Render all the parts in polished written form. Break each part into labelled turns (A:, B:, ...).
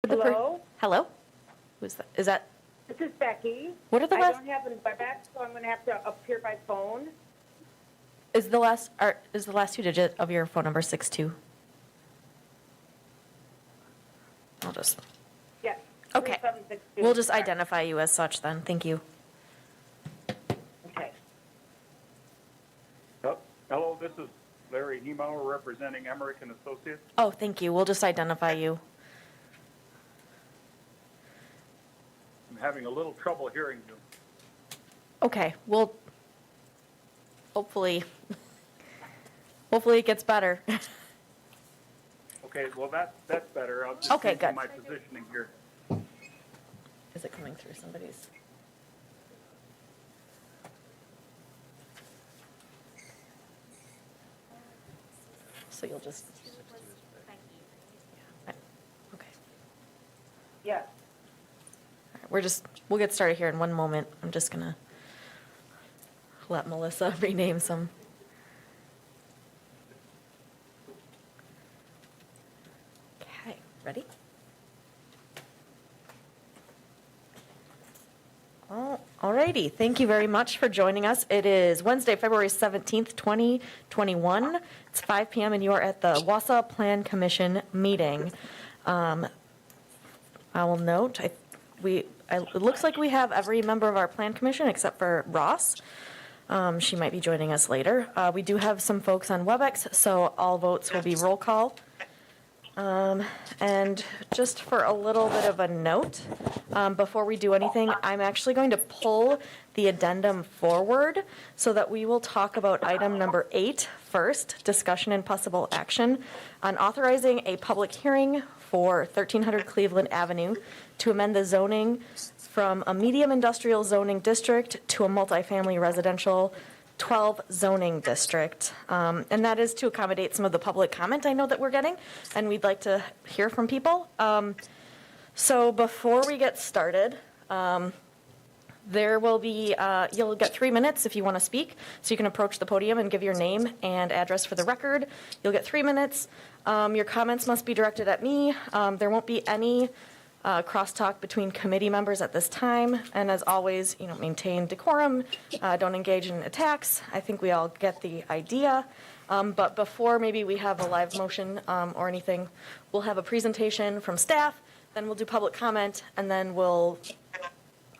A: Hello?
B: Hello? Who's that? Is that,
A: This is Becky.
B: what are the
A: I
B: last,
A: don't have a WebEx, so I'm going to have to appear by phone.
B: is the last two digit of your phone number 62? I'll just,
A: Yes.
B: okay.
A: 3762.
B: We'll just
A: Correct.
B: identify you as such then. Thank you.
A: Okay.
C: Hello, this is Larry Hemauer representing Emmerich and Associates.
B: Oh, thank you. We'll just identify you.
C: I'm having a little trouble hearing you.
B: Okay, well, hopefully it gets better.
C: Okay, well, that's better. I'll just
B: Okay,
C: change
B: good.
C: my positioning here.
B: Is it coming through somebody's? So you'll just. Okay.
A: Yes.
B: We'll get started here in one moment. I'm just gonna let Melissa rename some. Okay, ready? Alrighty, thank you very much for joining us. It is Wednesday, February 17th, 2021. It's 5 p.m. and you are at the Wausau Plan Commission meeting. I will note, it looks like we have every member of our Plan Commission except for Ross. She might be joining us later. We do have some folks on WebEx, so all votes will be roll call. And just for a little bit of a note, before we do anything, I'm actually going to pull the addendum forward so that we will talk about item number 8 first, discussion and possible action on authorizing a public hearing for 1300 Cleveland Avenue to amend the zoning from a medium industrial zoning district to a multifamily residential 12 zoning district. And that is to accommodate some of the public comment I know that we're getting, and we'd like to hear from people. So before we get started, there will be, you'll get 3 minutes if you want to speak. So you can approach the podium and give your name and address for the record. You'll get 3 minutes. Your comments must be directed at me. There won't be any crosstalk between committee members at this time. And as always, maintain decorum, don't engage in attacks. I think we all get the idea. But before maybe we have a live motion or anything, we'll have a presentation from staff, then we'll do public comment, and then we'll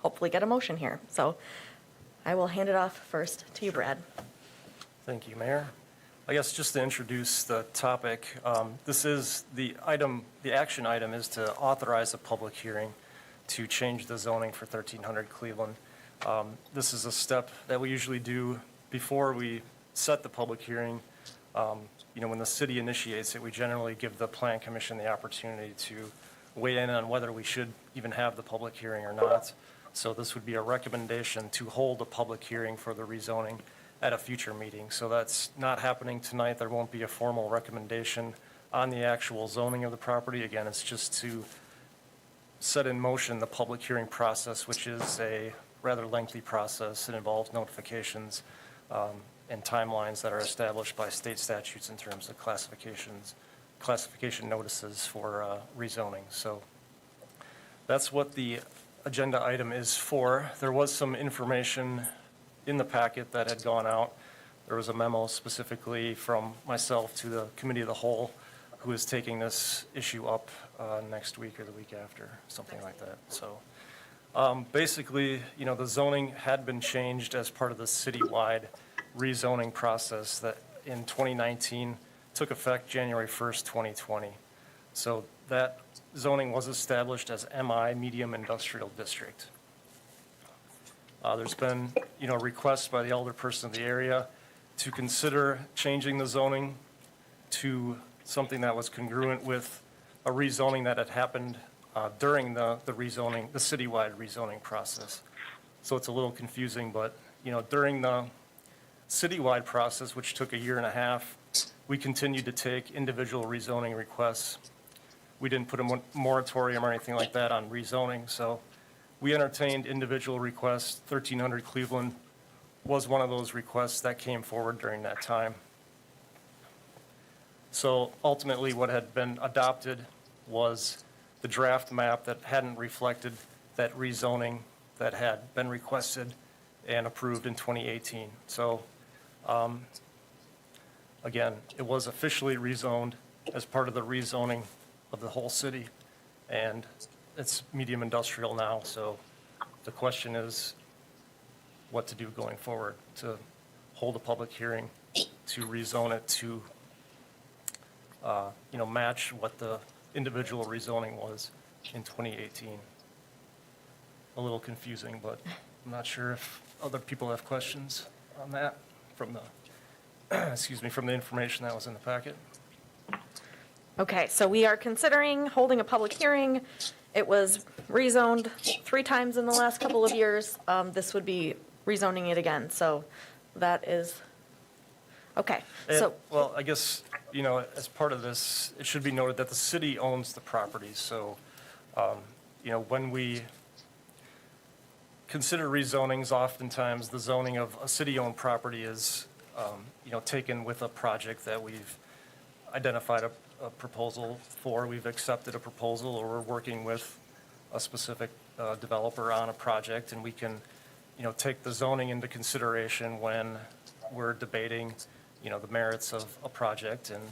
B: hopefully get a motion here. So I will hand it off first to you, Brad.
D: Thank you, Mayor. I guess just to introduce the topic, this is the action item is to authorize a public hearing to change the zoning for 1300 Cleveland. This is a step that we usually do before we set the public hearing. When the city initiates it, we generally give the Plan Commission the opportunity to weigh in on whether we should even have the public hearing or not. So this would be a recommendation to hold a public hearing for the rezoning at a future meeting. So that's not happening tonight. There won't be a formal recommendation on the actual zoning of the property. Again, it's just to set in motion the public hearing process, which is a rather lengthy process. It involves notifications and timelines that are established by state statutes in terms of classification notices for rezoning. So that's what the agenda item is for. There was some information in the packet that had gone out. There was a memo specifically from myself to the committee of the whole who is taking this issue up next week or the week after, something like that. So basically, the zoning had been changed as part of the citywide rezoning process that in 2019 took effect January 1st, 2020. So that zoning was established as MI, Medium Industrial District. There's been, requests by the alderperson of the area to consider changing the zoning to something that was congruent with a rezoning that had happened during the rezoning, the citywide rezoning process. So it's a little confusing, but, during the citywide process, which took 1.5 years, we continued to take individual rezoning requests. We didn't put a moratorium or anything like that on rezoning, so we entertained individual requests. 1300 Cleveland was one of those requests that came forward during that time. So ultimately what had been adopted was the draft map that hadn't reflected that rezoning that had been requested and approved in 2018. So again, it was officially rezoned as part of the rezoning of the whole city, and it's medium industrial now. So the question is what to do going forward, to hold a public hearing, to rezone it to, match what the individual rezoning was in 2018. A little confusing, but I'm not sure if other people have questions on that from the, from the information that was in the packet.
B: Okay, so we are considering holding a public hearing. It was rezoned 3 times in the last couple of years. This would be rezoning it again, so that is, okay. So,
D: Well, I guess, as part of this, it should be noted that the city owns the property. So, when we consider rezonings, oftentimes the zoning of a city-owned property is, taken with a project that we've identified a proposal for, we've accepted a proposal, or we're working with a specific developer on a project, and we can, take the zoning into consideration when we're debating, the merits of a project. And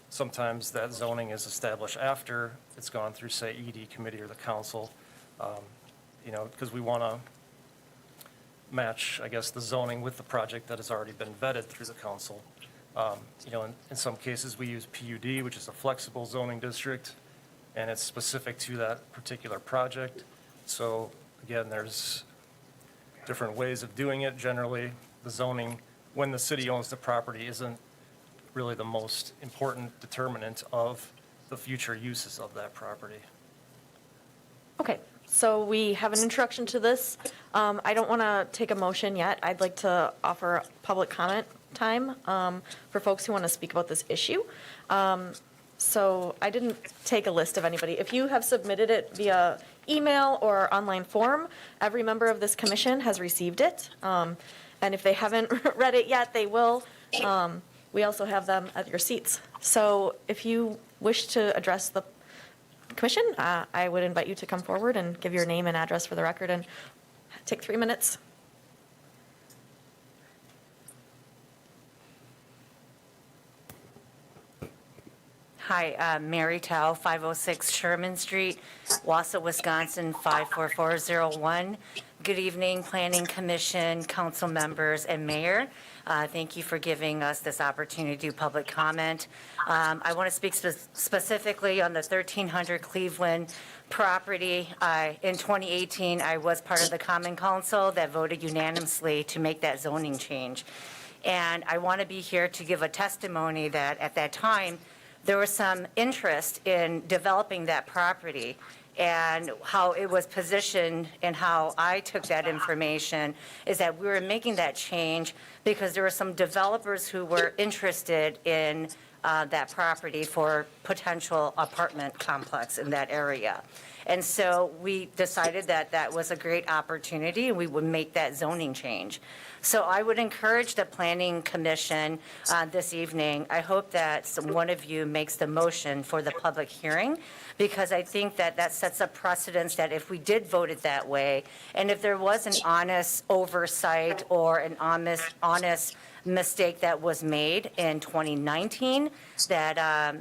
D: sometimes that zoning is established after it's gone through, say, ED committee or the council, because we want to match, I guess, the zoning with the project that has already been vetted through the council. In some cases, we use PUD, which is a flexible zoning district, and it's specific to that particular project. So again, there's different ways of doing it. Generally, the zoning, when the city owns the property, isn't really the most important determinant of the future uses of that property.
B: okay, so we have an introduction to this. I don't want to take a motion yet. I'd like to offer public comment time for folks who want to speak about this issue. So I didn't take a list of anybody. If you have submitted it via email or online form, every member of this commission has received it. And if they haven't read it yet, they will. We also have them at your seats. So if you wish to address the commission, I would invite you to come forward and give your name and address for the record and take 3 minutes.
E: Hi, Mary Tao, 506 Sherman Street, Wausau, Wisconsin, 54401. Good evening, Planning Commission, council members, and mayor. Thank you for giving us this opportunity to do public comment. I want to speak specifically on the 1300 Cleveland property. In 2018, I was part of the Common Council that voted unanimously to make that zoning change. And I want to be here to give a testimony that at that time, there was some interest in developing that property, and how it was positioned and how I took that information is that we were making that change because there were some developers who were interested in that property for potential apartment complex in that area. And so we decided that that was a great opportunity and we would make that zoning change. So I would encourage the Planning Commission this evening. I hope that one of you makes the motion for the public hearing, because I think that that sets a precedence that if we did vote it that way, and if there was an honest oversight or an honest mistake that was made in 2019 that,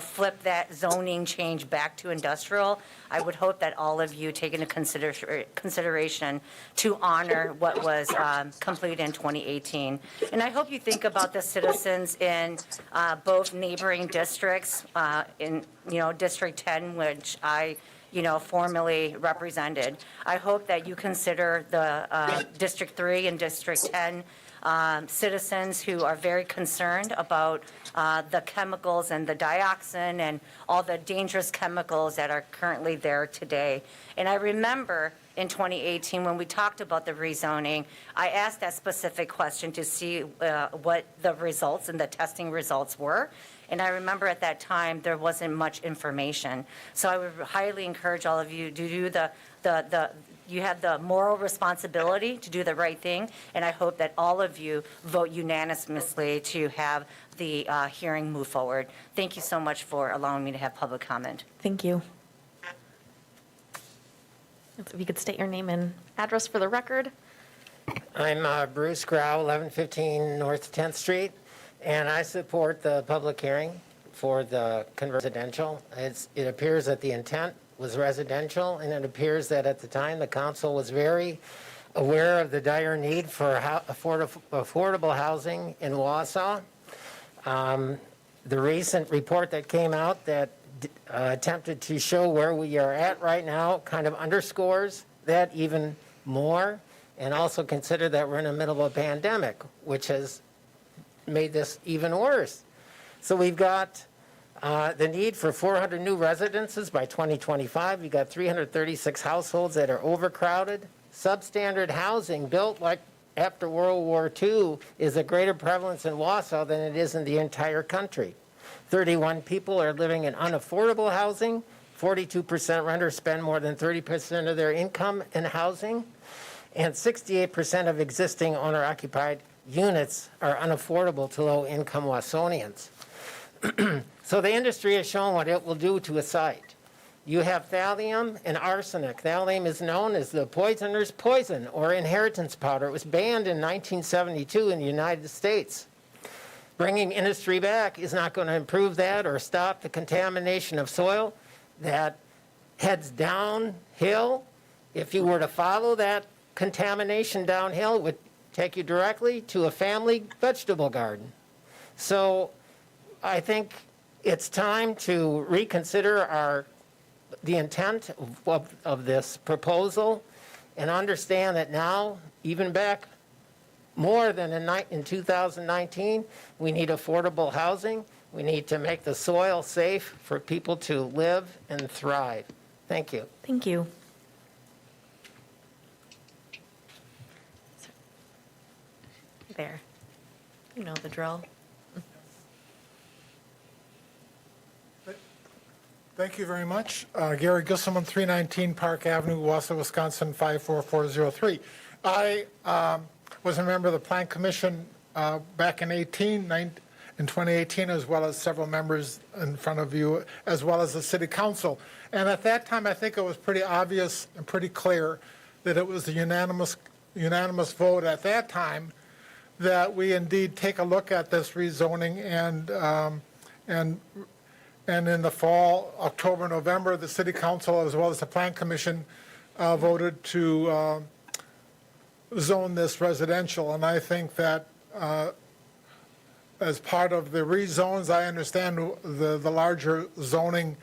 E: flipped that zoning change back to industrial, I would hope that all of you take into consideration to honor what was completed in 2018. And I hope you think about the citizens in both neighboring districts, in, District 10, which I formerly represented. I hope that you consider the District 3 and District 10 citizens who are very concerned about the chemicals and the dioxin and all the dangerous chemicals that are currently there today. And I remember in 2018 when we talked about the rezoning, I asked that specific question to see what the results and the testing results were. And I remember at that time there wasn't much information. So I would highly encourage all of you to do you have the moral responsibility to do the right thing, and I hope that all of you vote unanimously to have the hearing move forward. Thank you so much for allowing me to have public comment.
B: Thank you. If you could state your name and address for the record.
F: I'm Bruce Grau, 1115 North 10th Street, and I support the public hearing for the residential. It appears that the intent was residential, and it appears that at the time the council was very aware of the dire need for affordable housing in Wausau. The recent report that came out that attempted to show where we are at right now kind of underscores that even more, and also consider that we're in the middle of a pandemic, which has made this even worse. So we've got the need for 400 new residences by 2025. You've got 336 households that are overcrowded. Substandard housing built like after World War II is a greater prevalence in Wausau than it is in the entire country. 31 people are living in unaffordable housing. 42% renters spend more than 30% of their income in housing. And 68% of existing owner-occupied units are unaffordable to low-income Wausonians. So the industry has shown what it will do to a site. You have thallium and arsenic. Thallium is known as the poisoner's poison or inheritance powder. It was banned in 1972 in the United States. Bringing industry back is not going to improve that or stop the contamination of soil that heads downhill. If you were to follow that contamination downhill, it would take you directly to a family vegetable garden. So I think it's time to reconsider the intent of this proposal and understand that now, even back more than in 2019, we need affordable housing. We need to make the soil safe for people to live and thrive. Thank you.
B: Thank you. There. You know the drill.
G: Thank you very much. Gary Gisselman, 319 Park Avenue, Wausau, Wisconsin, 54403. I was a member of the Plan Commission back in 2018, as well as several members in front of you, as well as the City Council. And at that time, I think it was pretty obvious and pretty clear that it was a unanimous vote at that time that we indeed take a look at this rezoning and in the fall, October, November, the City Council as well as the Plan Commission voted to zone this residential. And I think that as part of the rezones, I understand the larger zoning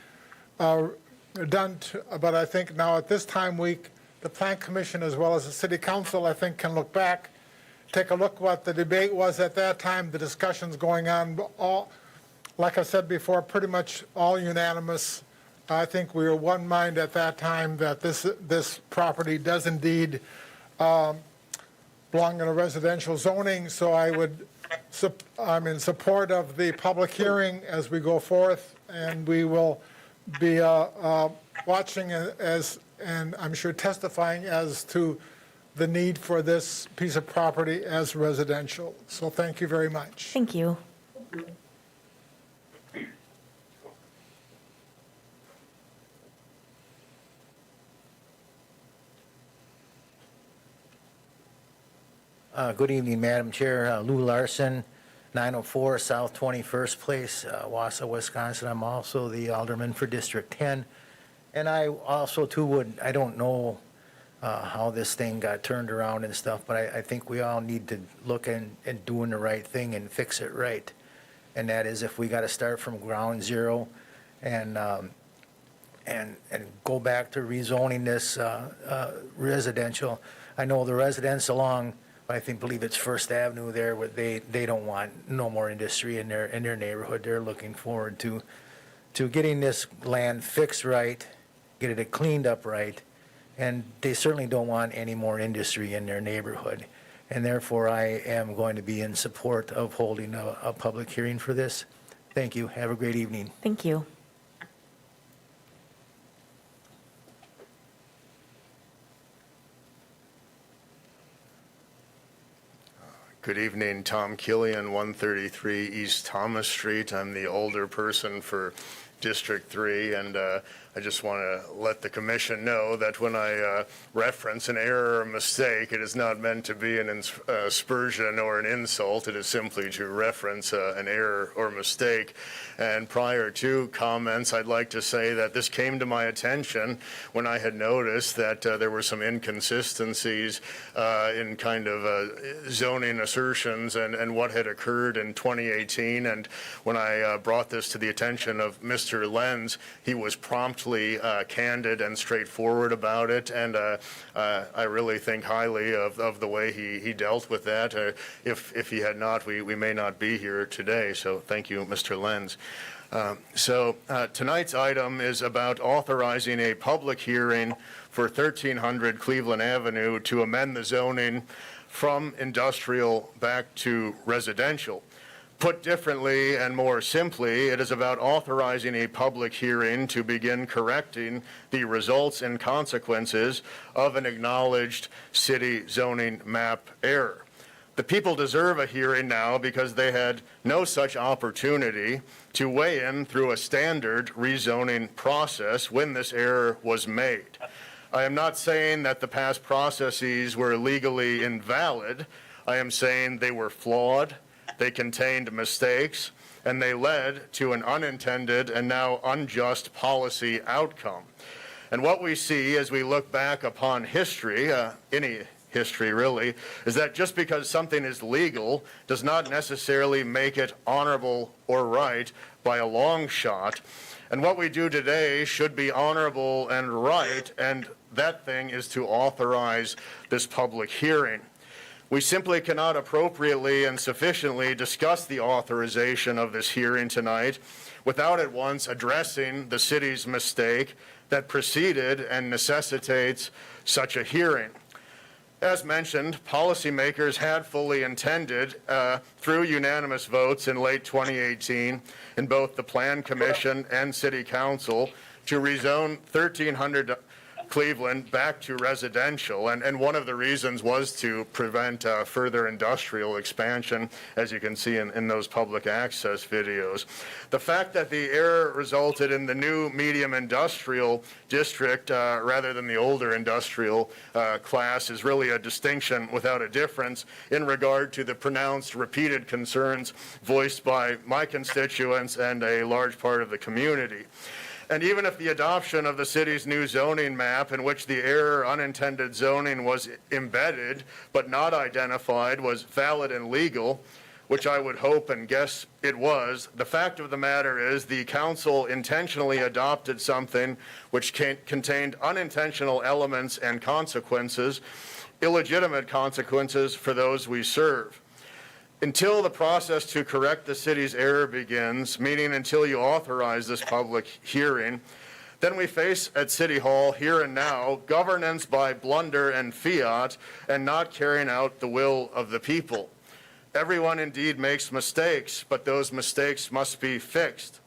G: done, but I think now at this time the Plan Commission as well as the City Council, I think, can look back, take a look what the debate was at that time, the discussions going on, like I said before, pretty much all unanimous. I think we were one mind at that time that this property does indeed belong in a residential zoning. So I'm in support of the public hearing as we go forth, and we will be watching and I'm sure testifying as to the need for this piece of property as residential. So thank you very much.
B: Thank you.
H: Good evening, Madam Chair. Lou Larson, 904 South 21st Place, Wausau, Wisconsin. I'm also the alderman for District 10. And I also, too, I don't know how this thing got turned around and stuff, but I think we all need to look and doing the right thing and fix it right. And that is if we got to start from ground zero and go back to rezoning this residential. I know the residents along, I believe it's First Avenue there, where they don't want no more industry in their neighborhood. They're looking forward to getting this land fixed right, get it cleaned up right, and they certainly don't want any more industry in their neighborhood. And therefore, I am going to be in support of holding a public hearing for this. Thank you. Have a great evening.
B: Thank you.
I: Good evening, Tom Killian, 133 East Thomas Street. I'm the older person for District 3, and I just want to let the commission know that when I reference an error or mistake, it is not meant to be an aspersion or an insult. It is simply to reference an error or mistake. And prior to comments, I'd like to say that this came to my attention when I had noticed that there were some inconsistencies in kind of zoning assertions and what had occurred in 2018. And when I brought this to the attention of Mr. Lenz, he was promptly candid and straightforward about it, and I really think highly of the way he dealt with that. If he had not, we may not be here today, so thank you, Mr. Lenz. Tonight's item is about authorizing a public hearing for 1300 Cleveland Avenue to amend the zoning from industrial back to residential. Put differently and more simply, it is about authorizing a public hearing to begin correcting the results and consequences of an acknowledged city zoning map error. The people deserve a hearing now because they had no such opportunity to weigh in through a standard rezoning process when this error was made. I am not saying that the past processes were legally invalid. I am saying they were flawed, they contained mistakes, and they led to an unintended and now unjust policy outcome. And what we see as we look back upon history, any history really, is that just because something is legal does not necessarily make it honorable or right by a long shot. And what we do today should be honorable and right, and that thing is to authorize this public hearing. We simply cannot appropriately and sufficiently discuss the authorization of this hearing tonight without at once addressing the city's mistake that preceded and necessitates such a hearing. As mentioned, policymakers had fully intended, through unanimous votes in late 2018 in both the Plan Commission and City Council, to rezone 1300 Cleveland back to residential, and one of the reasons was to prevent further industrial expansion, as you can see in those public access videos. The fact that the error resulted in the new medium industrial district rather than the older industrial class is really a distinction without a difference in regard to the pronounced repeated concerns voiced by my constituents and a large part of the community. And even if the adoption of the city's new zoning map, in which the error unintended zoning was embedded but not identified, was valid and legal, which I would hope and guess it was, the fact of the matter is the council intentionally adopted something which contained unintentional elements and consequences, illegitimate consequences for those we serve. Until the process to correct the city's error begins, meaning until you authorize this public hearing, then we face at City Hall here and now governance by blunder and fiat and not carrying out the will of the people. Everyone indeed makes mistakes, but those mistakes must be fixed.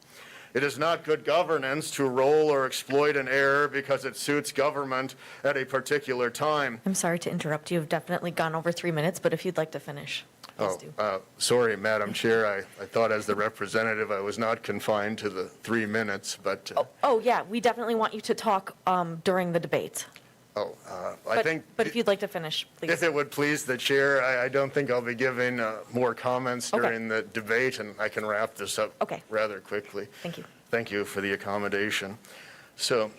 I: It is not good governance to roll or exploit an error because it suits government at a particular time.
B: I'm sorry to interrupt you. You've definitely gone over 3 minutes, but if you'd like to finish.
I: Sorry, Madam Chair. I thought as the representative I was not confined to the 3 minutes, but...
B: Oh, yeah, we definitely want you to talk during the debate.
I: I think...
B: But if you'd like to finish, please.
I: If it would please the chair, I don't think I'll be giving more comments during the debate, and I can wrap this up rather quickly.
B: Thank you.
I: Thank you for the accommodation. So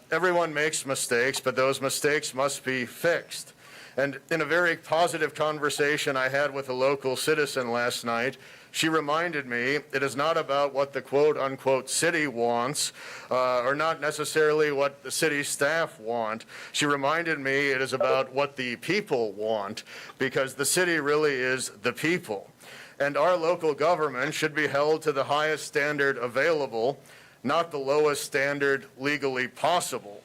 I: everyone makes mistakes, but those mistakes must be fixed. And in a very positive conversation I had with a local citizen last night, she reminded me it is not about what the quote-unquote city wants or not necessarily what the city staff want. She reminded me it is about what the people want, because the city really is the people. And our local government should be held to the highest standard available, not the lowest standard legally possible.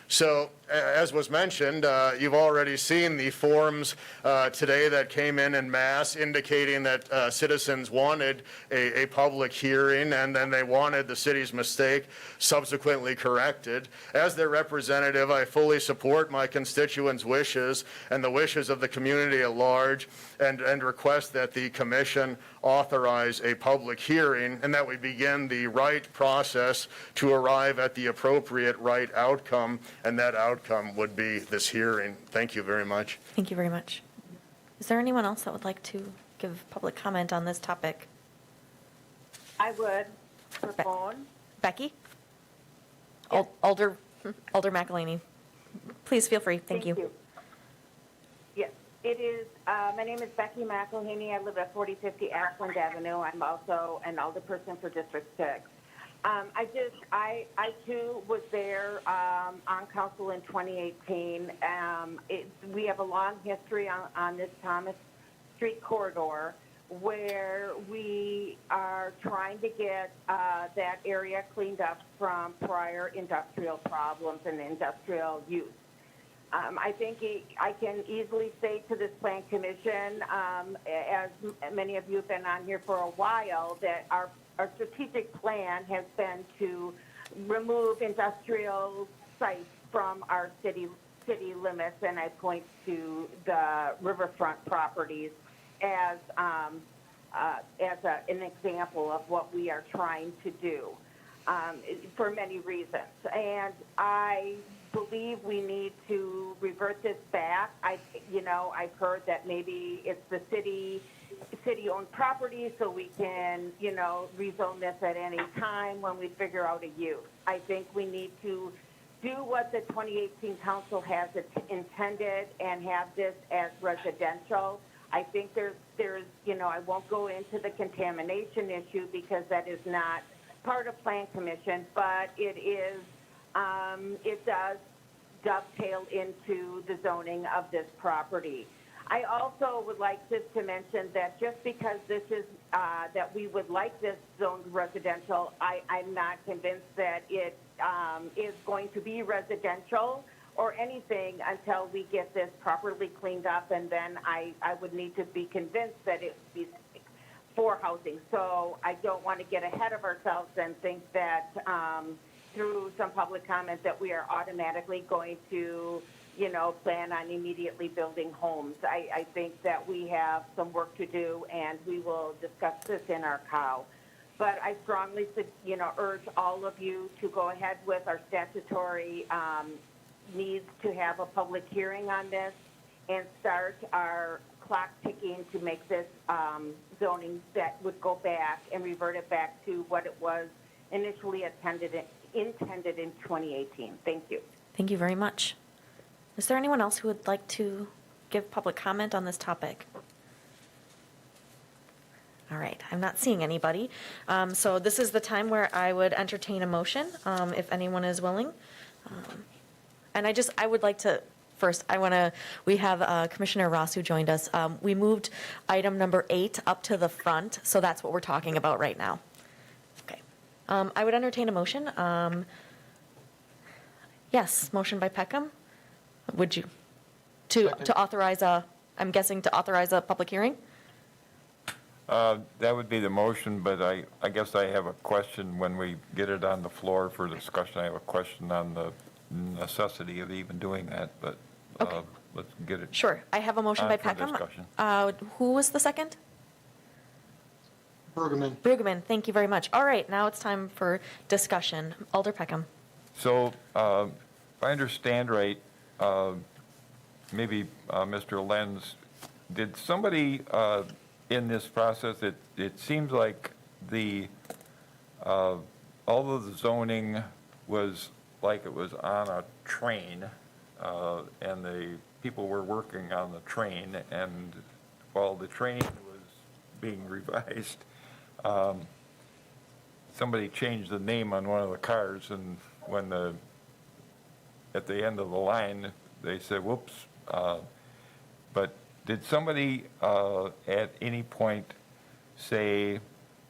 I: So as was mentioned, you've already seen the forms today that came in mass indicating that citizens wanted a public hearing, and then they wanted the city's mistake subsequently corrected. As their representative, I fully support my constituents' wishes and the wishes of the community at large, and request that the commission authorize a public hearing and that we begin the right process to arrive at the appropriate right outcome, and that outcome would be this hearing. Thank you very much.
B: Thank you very much. Is there anyone else that would like to give public comment on this topic?
A: I would, for phone.
B: Becky?
A: Yes.
B: Alder McElhaney, please feel free. Thank you.
A: Yes, it is, my name is Becky McElhaney. I live at 4050 Ashland Avenue. I'm also an alderperson for District 6. I too was there on council in 2018. We have a long history on this Thomas Street corridor where we are trying to get that area cleaned up from prior industrial problems and industrial use. I think I can easily say to this plan commission, as many of you have been on here for a while, that our strategic plan has been to remove industrial sites from our city limits, and I point to the riverfront properties as an example of what we are trying to do for many reasons. And I believe we need to revert this back. I've heard that maybe it's the city-owned property, so we can, rezone this at any time when we figure out a use. I think we need to do what the 2018 council has intended and have this as residential. I think there's, I won't go into the contamination issue because that is not part of Plan Commission, but it is, it does dovetail into the zoning of this property. I also would like just to mention that just because this is, that we would like this zoned residential, I'm not convinced that it is going to be residential or anything until we get this properly cleaned up, and then I would need to be convinced that it would be for housing. So I don't want to get ahead of ourselves and think that through some public comment that we are automatically going to, plan on immediately building homes. I think that we have some work to do, and we will discuss this in our COW. But I strongly, urge all of you to go ahead with our statutory needs to have a public hearing on this and start our clock ticking to make this zoning that would go back and revert it back to what it was initially intended in 2018. Thank you.
B: Thank you very much. Is there anyone else who would like to give public comment on this topic? All right, I'm not seeing anybody. So this is the time where I would entertain a motion, if anyone is willing. And I would like to, first, we have Commissioner Ross who joined us. We moved item number 8 up to the front, so that's what we're talking about right now. Okay. I would entertain a motion. Yes, motion by Peckham. Would you, to authorize I'm guessing to authorize a public hearing?
J: That would be the motion, but I guess I have a question when we get it on the floor for discussion. I have a question on the necessity of even doing that, but
B: Okay.
J: Let's get it.
B: Sure. I have a motion by
J: for
B: Peckham.
J: discussion.
B: Who was the second?
G: Bergman.
B: Bruggeman, thank you very much. All right, now it's time for discussion. Alder Peckham.
J: So, if I understand right, maybe Mr. Lenz, did somebody in this process, it seems like all of the zoning was like it was on a train, and the people were working on the train, and while the train was being revised, somebody changed the name on one of the cars, and when at the end of the line, they said, whoops. But did somebody at any point say,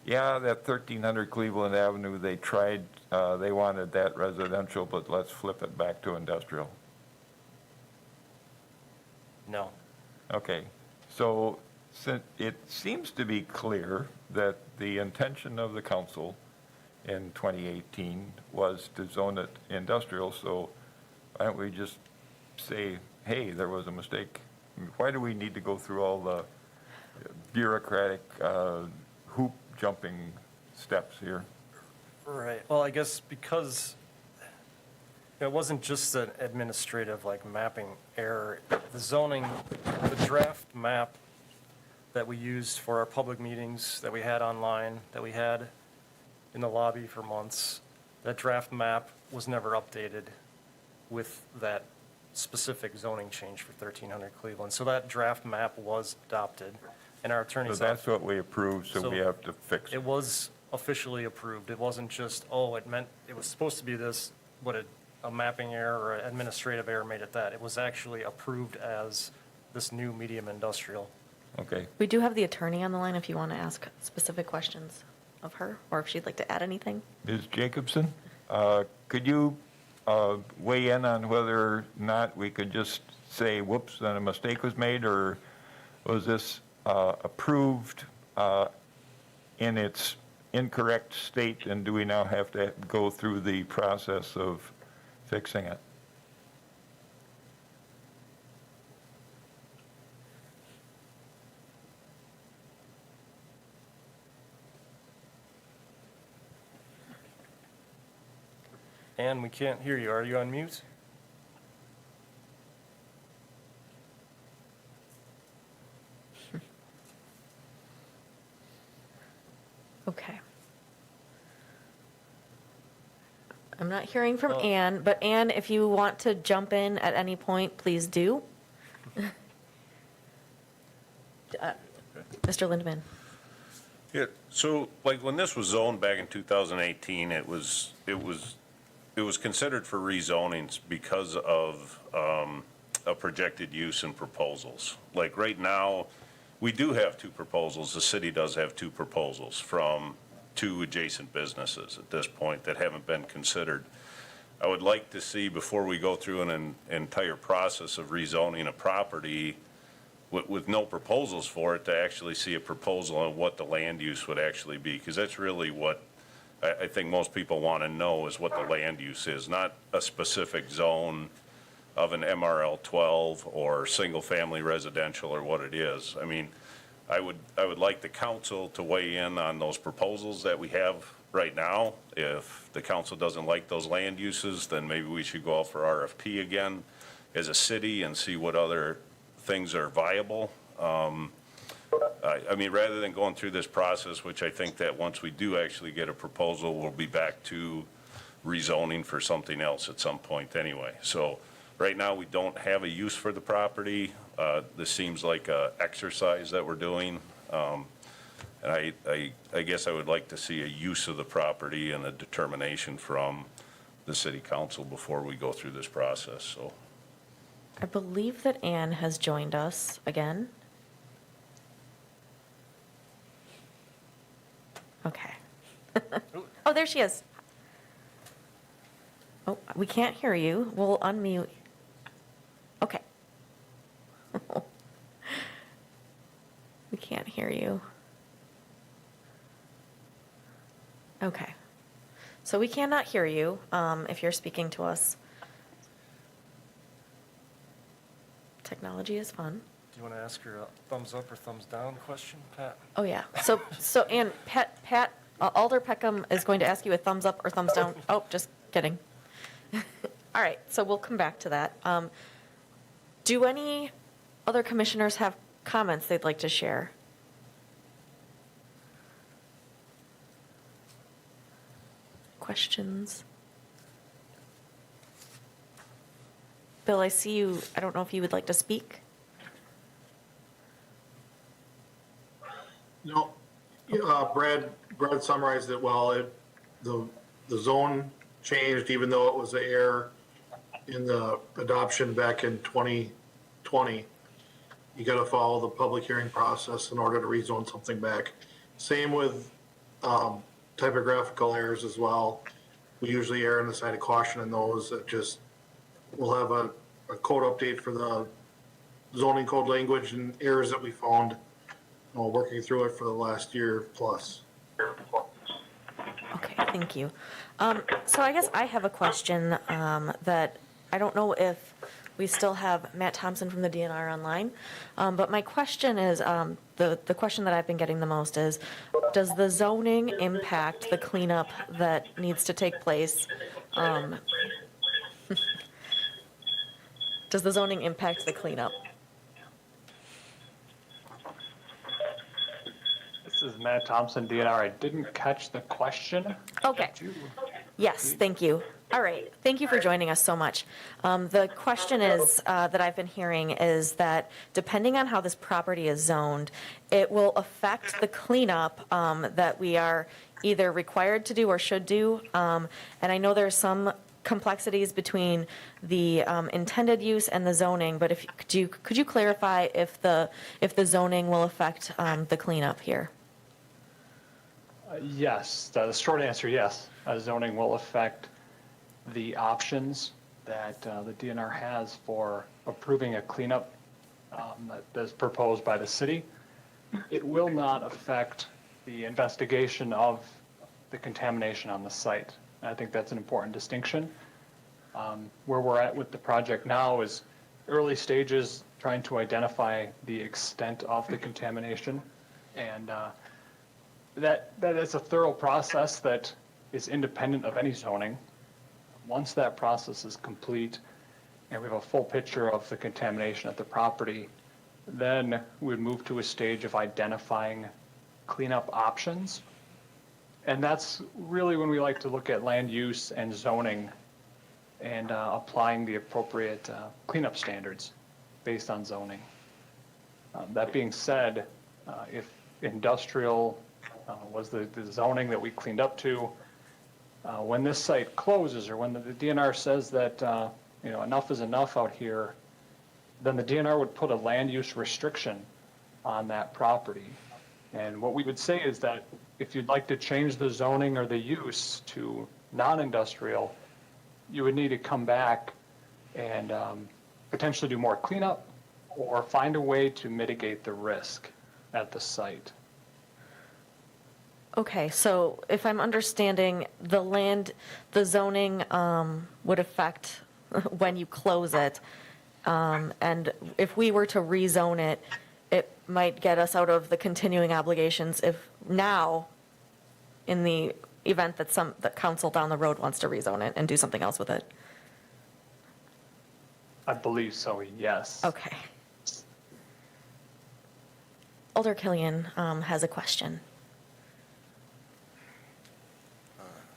J: yeah, that 1300 Cleveland Avenue, they tried, they wanted that residential, but let's flip it back to industrial?
D: No.
J: Okay, so it seems to be clear that the intention of the council in 2018 was to zone it industrial, so why don't we just say, hey, there was a mistake? I mean, why do we need to go through all the bureaucratic hoop jumping steps here?
D: Right. Well, I guess because it wasn't just an administrative, like, mapping error. The zoning, the draft map that we used for our public meetings, that we had online, that we had in the lobby for months, that draft map was never updated with that specific zoning change for 1300 Cleveland. So that draft map was adopted, and our
J: So
D: attorney's
J: that's
D: office,
J: what we approved, so we
D: So
J: have to fix
D: it
J: it.
D: was officially approved. It wasn't just, oh, it meant, it was supposed to be this, what a mapping error or an administrative error made it that. It was actually approved as this new medium industrial.
J: Okay,
B: We do have the attorney on the line if you want to ask specific questions of her, or if she'd like to add anything.
J: Ms. Jacobson, could you weigh in on whether or not we could just say, whoops, then a mistake was made, or was this approved in its incorrect state, and do we now have to go through the process of fixing it?
D: And we can't hear you. Are you on mute?
B: Okay. I'm not hearing from
D: Oh.
B: Ann, but Ann, if you want to jump in at any point, please do. Mr. Lindman.
K: Yeah, so like when this was zoned back in 2018, it was considered for rezonings because of a projected use and proposals. Like right now, we do have two proposals, the city does have two proposals from two adjacent businesses at this point that haven't been considered. I would like to see, before we go through an entire process of rezoning a property with no proposals for it, to actually see a proposal on what the land use would actually be, because that's really what I think most people want to know, is what the land use is, not a specific zone of an MRL 12 or single-family residential or what it is. I mean, I would like the council to weigh in on those proposals that we have right now. If the council doesn't like those land uses, then maybe we should go out for RFP again as a city and see what other things are viable. I mean, rather than going through this process, which I think that once we do actually get a proposal, we'll be back to rezoning for something else at some point anyway. So right now, we don't have a use for the property. This seems like a exercise that we're doing. And I guess I would like to see a use of the property and a determination from the city council before we go through this process, so.
B: I believe that Ann has joined us again. Okay. Oh, there she is. Oh, we can't hear you. We'll unmute. Okay. We can't hear you. Okay. So we cannot hear you if you're speaking to us. Technology is fun.
D: Do you want to ask her a thumbs up or thumbs down question, Pat?
B: Oh, yeah. So Ann, Pat, Alder Peckham is going to ask you a thumbs up or thumbs down. Oh, just kidding. All right, so we'll come back to that. Do any other commissioners have comments they'd like to share? Questions? Bill, I see you. I don't know if you would like to speak.
L: No, Brad summarized it well. The zone changed even though it was an error in the adoption back in 2020. You got to follow the public hearing process in order to rezone something back. Same with typographical errors as well. We usually err on the side of caution in those. That just, we'll have a code update for the zoning code language and errors that we found while working through it for the last year plus.
B: Okay, thank you. So I guess I have a question that I don't know if we still have Matt Thompson from the DNR online, but my question is, the question that I've been getting the most is, does the zoning impact the cleanup that needs to take place? Does the zoning impact the cleanup?
M: This is Matt Thompson, DNR. I didn't catch the question.
B: Okay.
M: Could you-
B: Yes, thank you. All right, thank you for joining us so much. The question is, that I've been hearing is that depending on how this property is zoned, it will affect the cleanup that we are either required to do or should do. And I know there's some complexities between the intended use and the zoning, but if could you clarify if the zoning will affect the cleanup here?
M: Yes, the short answer, yes. Zoning will affect the options that the DNR has for approving a cleanup that is proposed by the city. It will not affect the investigation of the contamination on the site. And I think that's an important distinction. Where we're at with the project now is early stages, trying to identify the extent of the contamination. And that is a thorough process that is independent of any zoning. Once that process is complete and we have a full picture of the contamination at the property, then we would move to a stage of identifying cleanup options. And that's really when we like to look at land use and zoning and applying the appropriate cleanup standards based on zoning. That being said, if industrial was the zoning that we cleaned up to, when this site closes or when the DNR says that enough is enough out here, then the DNR would put a land use restriction on that property. And what we would say is that if you'd like to change the zoning or the use to non-industrial, you would need to come back and potentially do more cleanup or find a way to mitigate the risk at the site.
B: Okay, so if I'm understanding, the zoning would affect when you close it. And if we were to rezone it, it might get us out of the continuing obligations if now, in the event that that council down the road wants to rezone it and do something else with it.
M: I believe so, yes.
B: Okay. Alder Killian has a question.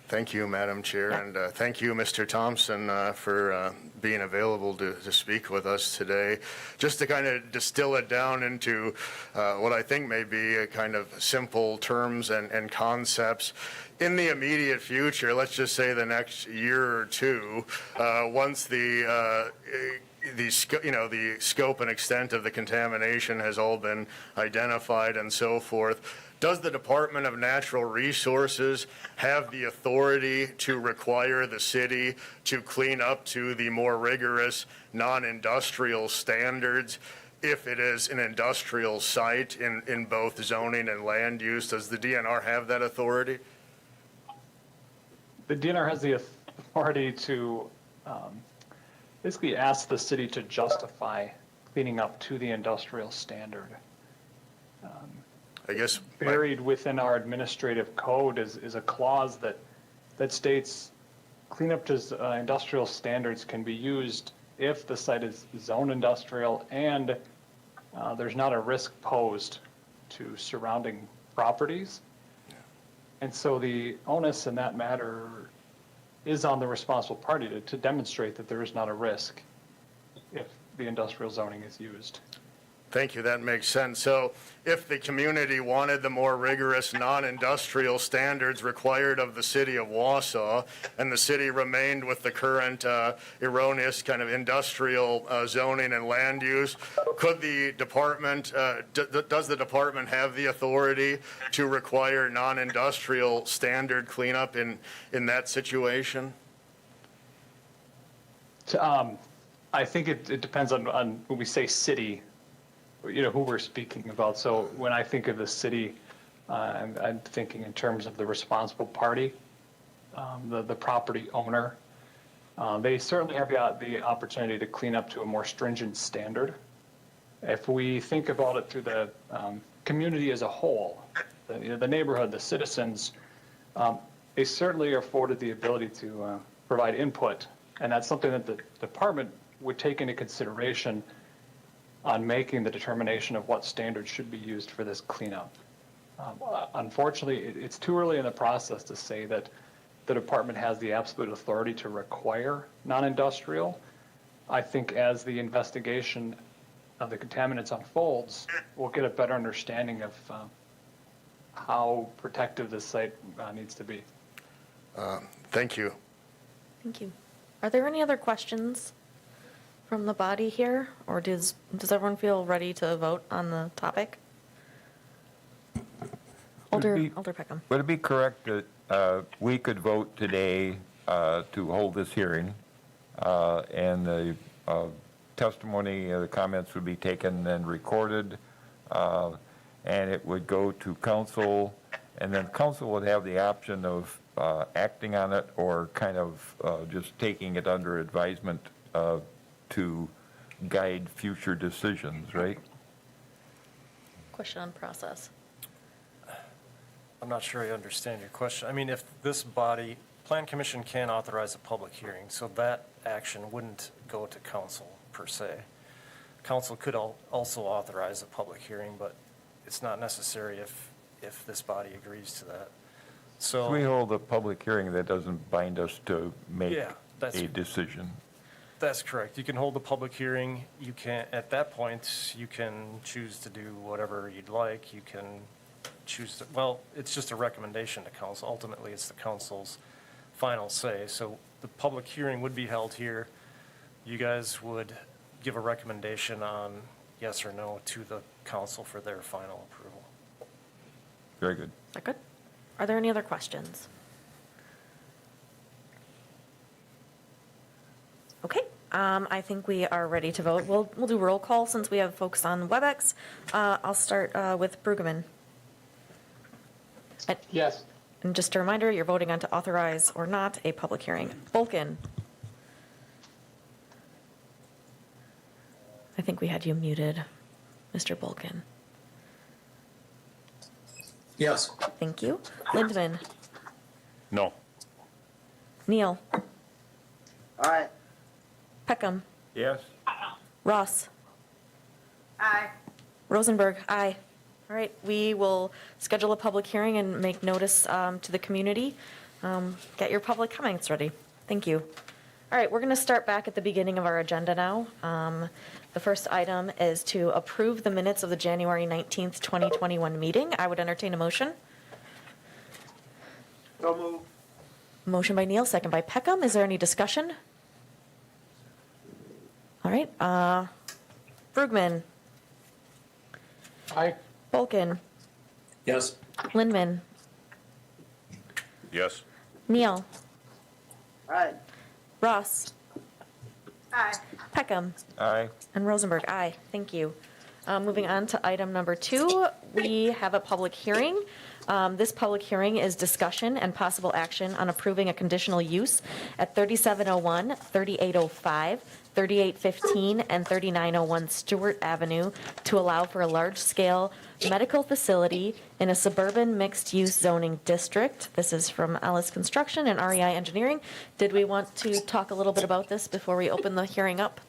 I: Thank you, Madam Chair,
B: Yeah.
I: and thank you, Mr. Thompson, for being available to speak with us today. Just to kind of distill it down into what I think may be a kind of simple terms and concepts. In the immediate future, let's just say the next year or two, once the scope and extent of the contamination has all been identified and so forth, does the Department of Natural Resources have the authority to require the city to clean up to the more rigorous non-industrial standards if it is an industrial site in both zoning and land use? Does the DNR have that authority?
M: The DNR has the authority to basically ask the city to justify cleaning up to the industrial standard.
I: I guess
M: Buried within our administrative code is a clause that states cleanup to industrial standards can be used if the site is zone industrial and there's not a risk posed to surrounding properties. And so the onus in that matter is on the responsible party to demonstrate that there is not a risk if the industrial zoning is used.
I: Thank you, that makes sense. So if the community wanted the more rigorous non-industrial standards required of the city of Wausau, and the city remained with the current erroneous kind of industrial zoning and land use, could the department, does the department have the authority to require non-industrial standard cleanup in that situation?
M: I think it depends on when we say city, who we're speaking about. So when I think of the city, I'm thinking in terms of the responsible party, the property owner. They certainly have the opportunity to clean up to a more stringent standard. If we think about it through the community as a whole, the neighborhood, the citizens, they certainly are afforded the ability to provide input. And that's something that the department would take into consideration on making the determination of what standards should be used for this cleanup. Unfortunately, it's too early in the process to say that the department has the absolute authority to require non-industrial. I think as the investigation of the contaminants unfolds, we'll get a better understanding of how protective this site needs to be.
I: Thank you.
B: Thank you. Are there any other questions from the body here, or does everyone feel ready to vote on the topic? Alder Peckham.
J: Would it be correct that we could vote today to hold this hearing, and the testimony, the comments would be taken and recorded, and it would go to council, and then council would have the option of acting on it or kind of just taking it under advisement to guide future decisions, right?
B: Question on process.
D: I'm not sure I understand your question. I mean, if this body, Plan Commission can authorize a public hearing, so that action wouldn't go to council per se. Council could also authorize a public hearing, but it's not necessary if this body agrees to that. So
J: If we hold a public hearing, that doesn't bind us to make
D: Yeah, that's-
J: a decision.
D: That's correct. You can hold a public hearing. You can, at that point, you can choose to do whatever you'd like. You can choose to, well, it's just a recommendation to council. Ultimately, it's the council's final say. So the public hearing would be held here. You guys would give a recommendation on yes or no to the council for their final approval.
J: Very good.
B: Is that good? Are there any other questions? Okay, I think we are ready to vote. We'll do roll call since we have folks on WebEx. I'll start with Brueggemann.
M: Yes.
B: And just a reminder, you're voting on to authorize or not a public hearing. Bolkin. I think we had you muted, Mr. Bolkin.
L: Yes.
B: Thank you. Lindman.
K: No.
B: Neal.
N: Aye.
B: Peckham.
J: Yes?
B: Ross.
A: Aye.
B: Rosenberg, aye. All right, we will schedule a public hearing and make notice to the community. Get your public comments ready. Thank you. All right, we're going to start back at the beginning of our agenda now. The first item is to approve the minutes of the January 19th, 2021 meeting. I would entertain a motion.
N: So move.
B: Motion by Neal, second by Peckham. Is there any discussion? All right, Brueggemann,
M: Aye.
B: Bolkin,
L: Yes.
B: Lindman,
K: Yes.
B: Neal,
N: Aye.
B: Ross,
A: Aye.
B: Peckham,
J: Aye.
B: and Rosenberg, aye. Thank you. Moving on to item number 2, we have a public hearing. This public hearing is discussion and possible action on approving a conditional use at 3701, 3805, 3815, and 3901 Stewart Avenue to allow for a large-scale medical facility in a suburban mixed-use zoning district. This is from Ellis Construction and REI Engineering. Did we want to talk a little bit about this before we open the hearing up?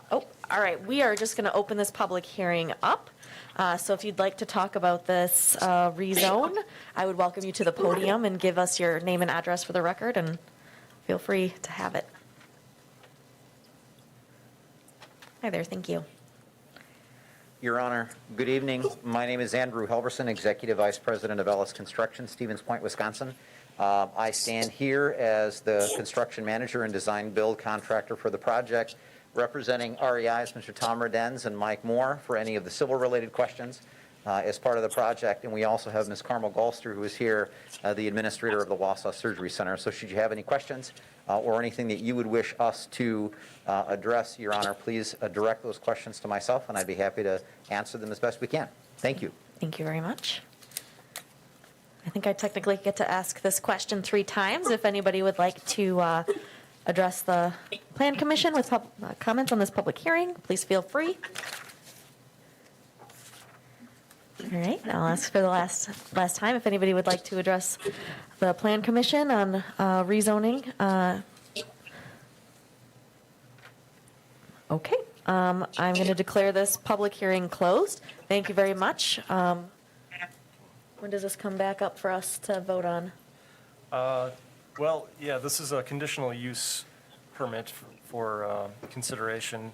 B: Oh, all right. We are just going to open this public hearing up. So if you'd like to talk about this rezone, I would welcome you to the podium and give us your name and address for the record, and feel free to have it. Hi there. Thank you.
O: Your Honor, good evening. My name is Andrew Helverson, Executive Vice President of Ellis Construction, Stevens Point, Wisconsin. I stand here as the construction manager and design build contractor for the project, representing REI's Mr. Tom Redenz and Mike Moore for any of the civil-related questions. as part of the project. And we also have Ms. Carmel Galster, who is here, the administrator of the Wausau Surgery Center. So should you have any questions or anything that you would wish us to address, Your Honor, please direct those questions to myself, and I'd be happy to answer them as best we can. Thank you.
B: Thank you very much. I think I technically get to ask this question 3 times. If anybody would like to address the Plan Commission with comments on this public hearing, please feel free. All right, I'll ask for the last time if anybody would like to address the Plan Commission on rezoning. Okay, I'm going to declare this public hearing closed. Thank you very much. When does this come back up for us to vote on?
D: Well, yeah, this is a conditional use permit for consideration,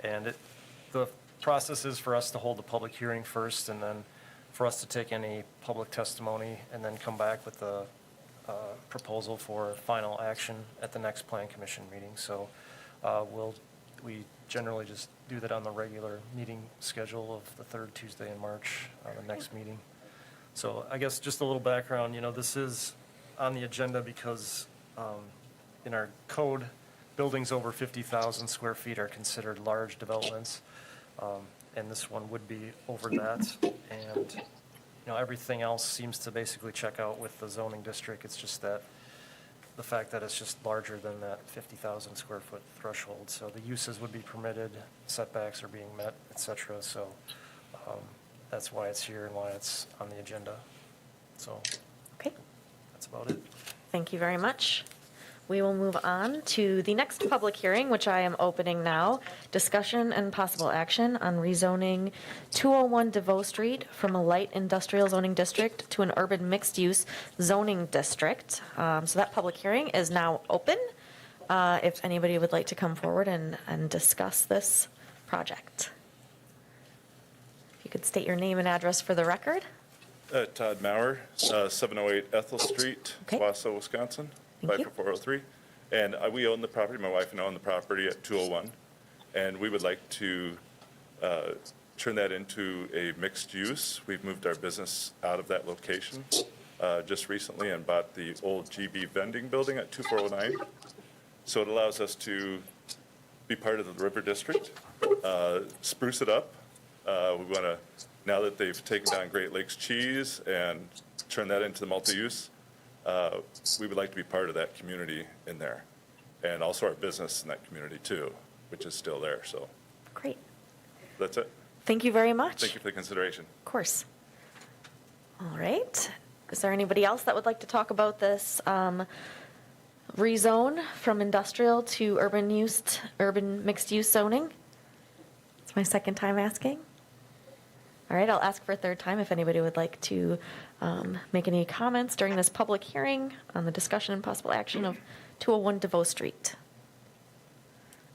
D: and the process is for us to hold the public hearing first, and then for us to take any public testimony, and then come back with the proposal for final action at the next Plan Commission meeting. So we generally just do that on the regular meeting schedule of the 3rd Tuesday in March, the next meeting. So I guess just a little background, this is on the agenda because in our code, buildings over 50,000 square feet are considered large developments, and this one would be over that. And, everything else seems to basically check out with the zoning district. It's just that the fact that it's just larger than that 50,000 square foot threshold. So the uses would be permitted, setbacks are being met, et cetera. So that's why it's here and why it's on the agenda. So
B: Okay,
D: that's about it.
B: thank you very much. We will move on to the next public hearing, which I am opening now. Discussion and possible action on rezoning 201 Davao Street from a light industrial zoning district to an urban mixed-use zoning district. So that public hearing is now open. If anybody would like to come forward and discuss this project. If you could state your name and address for the record.
P: Todd Maurer, 708 Ethel Street,
B: Okay.
P: Wausau, Wisconsin,
B: Thank you.
P: 54403. And we own the property, my wife and I own the property at 201. And we would like to turn that into a mixed use. We've moved our business out of that location just recently and bought the old GB vending building at 2409. So it allows us to be part of the River District, spruce it up. We want to, now that they've taken down Great Lakes Cheese and turned that into multi-use, we would like to be part of that community in there. And also our business in that community too, which is still there. So
B: Great.
P: that's it.
B: Thank you very much.
P: Thank you for the consideration.
B: Of course. All right. Is there anybody else that would like to talk about this rezone from industrial to urban mixed-use zoning? It's my second time asking. All right, I'll ask for a third time if anybody would like to make any comments during this public hearing on the discussion and possible action of 201 Davao Street.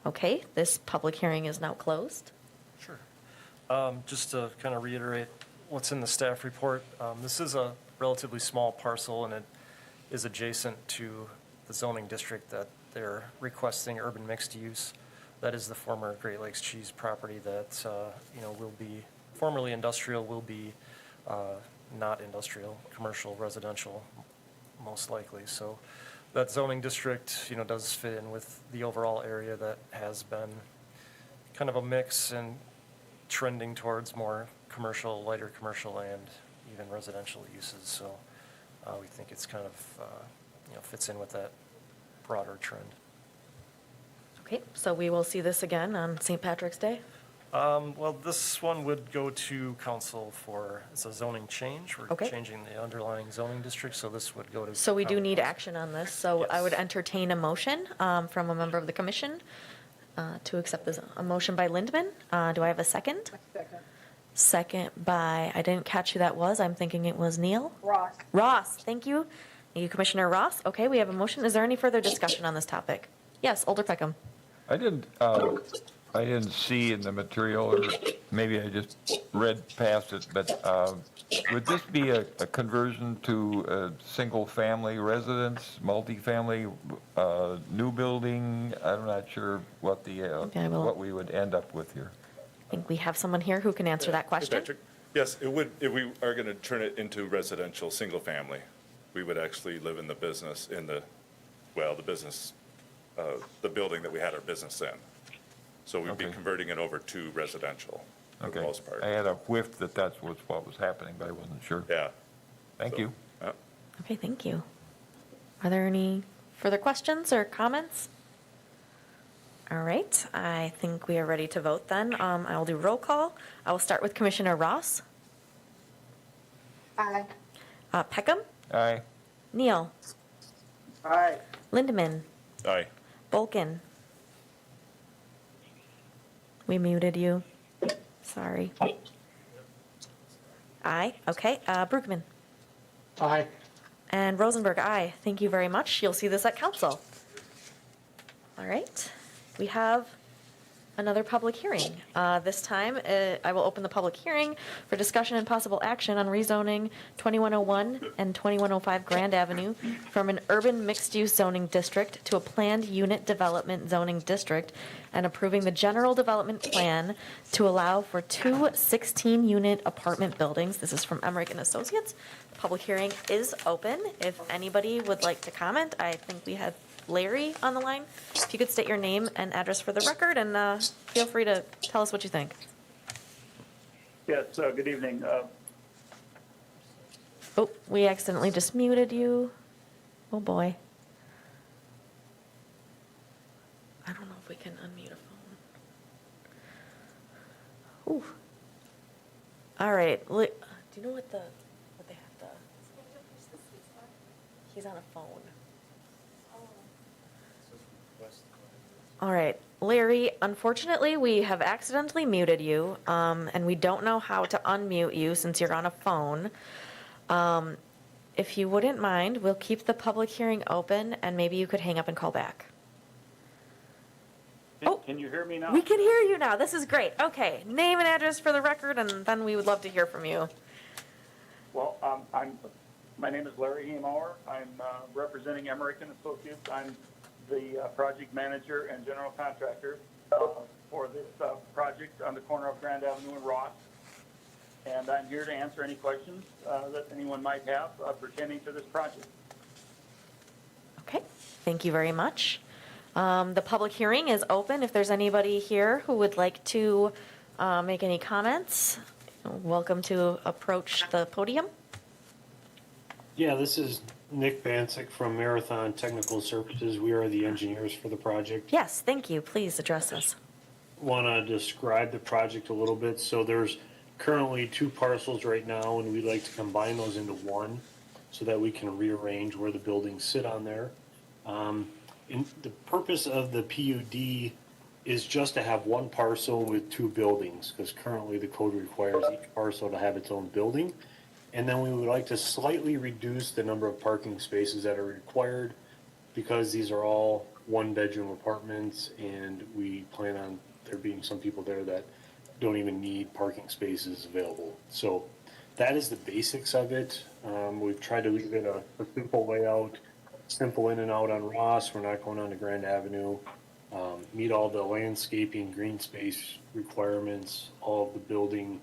B: Okay, this public hearing is now closed.
D: Sure. Just to kind of reiterate what's in the staff report, this is a relatively small parcel, and it is adjacent to the zoning district that they're requesting urban mixed use. That is the former Great Lakes Cheese property that, will be formerly industrial, will be not industrial, commercial, residential, most likely. So that zoning district, does fit in with the overall area that has been kind of a mix and trending towards more commercial, lighter commercial, and even residential uses. So we think it's kind of, fits in with that broader trend.
B: Okay, so we will see this again on St. Patrick's Day?
D: Well, this one would go to council it's a zoning change. We're
B: Okay.
D: changing the underlying zoning district, so this would go to.
B: So we do
D: county
B: need
D: council.
B: action on this, so I would
D: Yes.
B: entertain a motion from a member of the commission to accept this, a motion by Lindman. Do I have a second?
N: Second.
B: Second by, I didn't catch who that was, I'm thinking it was Neil?
N: Ross.
B: Ross, thank you. Thank you, Commissioner Ross. Okay, we have a motion. Is there any further discussion on this topic? Yes, Alder Peckham.
J: I didn't see in the material, or maybe I just read past it, but would this be a conversion to a single-family residence, multifamily, new building? I'm not sure what
B: Okay, I will-
J: what we would end up with here.
B: I think we have someone here who can answer that
P: Hey,
B: question.
P: Patrick. Yes, it would, if we are going to turn it into residential, single family, we would actually live in the business, the business, the building that we had our business in. So we'd be
J: Okay.
P: converting it over to residential for the
J: Okay.
P: most part.
J: I had a whiff that that's what was happening, but I wasn't sure.
P: Yeah.
J: Thank
P: So,
J: you.
P: yeah.
B: Okay, thank you. Are there any further questions or comments? All right, I think we are ready to vote then. I will do roll call. I will start with Commissioner Ross.
A: Aye.
B: Peckham,
J: Aye.
B: Neal,
N: Aye.
B: Lindeman,
K: Aye.
B: Bolkin. We muted you. Sorry. Aye, okay. Brookman.
M: Aye.
B: And Rosenberg, aye. Thank you very much. You'll see this at council. All right, we have another public hearing. This time, I will open the public hearing for discussion and possible action on rezoning 2101 and 2105 Grand Avenue from an urban mixed-use zoning district to a planned unit development zoning district and approving the general development plan to allow for two 16-unit apartment buildings. This is from Emmerich and Associates. The public hearing is open. If anybody would like to comment, I think we have Larry on the line. If you could state your name and address for the record, and feel free to tell us what you think.
C: Yes, good evening.
B: Oh, we accidentally just muted you. Oh, boy. I don't know if we can unmute a phone. Ooh. All right. Do you know what they have to? He's on a phone. All right, Larry, unfortunately, we have accidentally muted you, and we don't know how to unmute you since you're on a phone. If you wouldn't mind, we'll keep the public hearing open, and maybe you could hang up and call back.
C: Can you hear me now?
B: We can hear you now. This is great. Okay, name and address for the record, and then we would love to hear from you.
C: Well, my name is Larry Hiemauer. I'm representing Emmerich and Associates. I'm the project manager and general contractor for this project on the corner of Grand Avenue and Ross. And I'm here to answer any questions that anyone might have pertaining to this project.
B: Okay, thank you very much. The public hearing is open. If there's anybody here who would like to make any comments, welcome to approach the podium.
Q: Yeah, this is Nick Bancic from Marathon Technical Services. We are the engineers for the project.
B: Yes, thank you. Please address us.
Q: Want to describe the project a little bit. So there's currently two parcels right now, and we'd like to combine those into one so that we can rearrange where the buildings sit on there. And the purpose of the PUD is just to have one parcel with two buildings, because currently the code requires each parcel to have its own building. And then we would like to slightly reduce the number of parking spaces that are required, because these are all one-bedroom apartments, and we plan on there being some people there that don't even need parking spaces available. So that is the basics of it. We've tried to leave it a simple layout, simple in and out on Ross. We're not going on to Grand Avenue. Meet all the landscaping, green space requirements, all of the building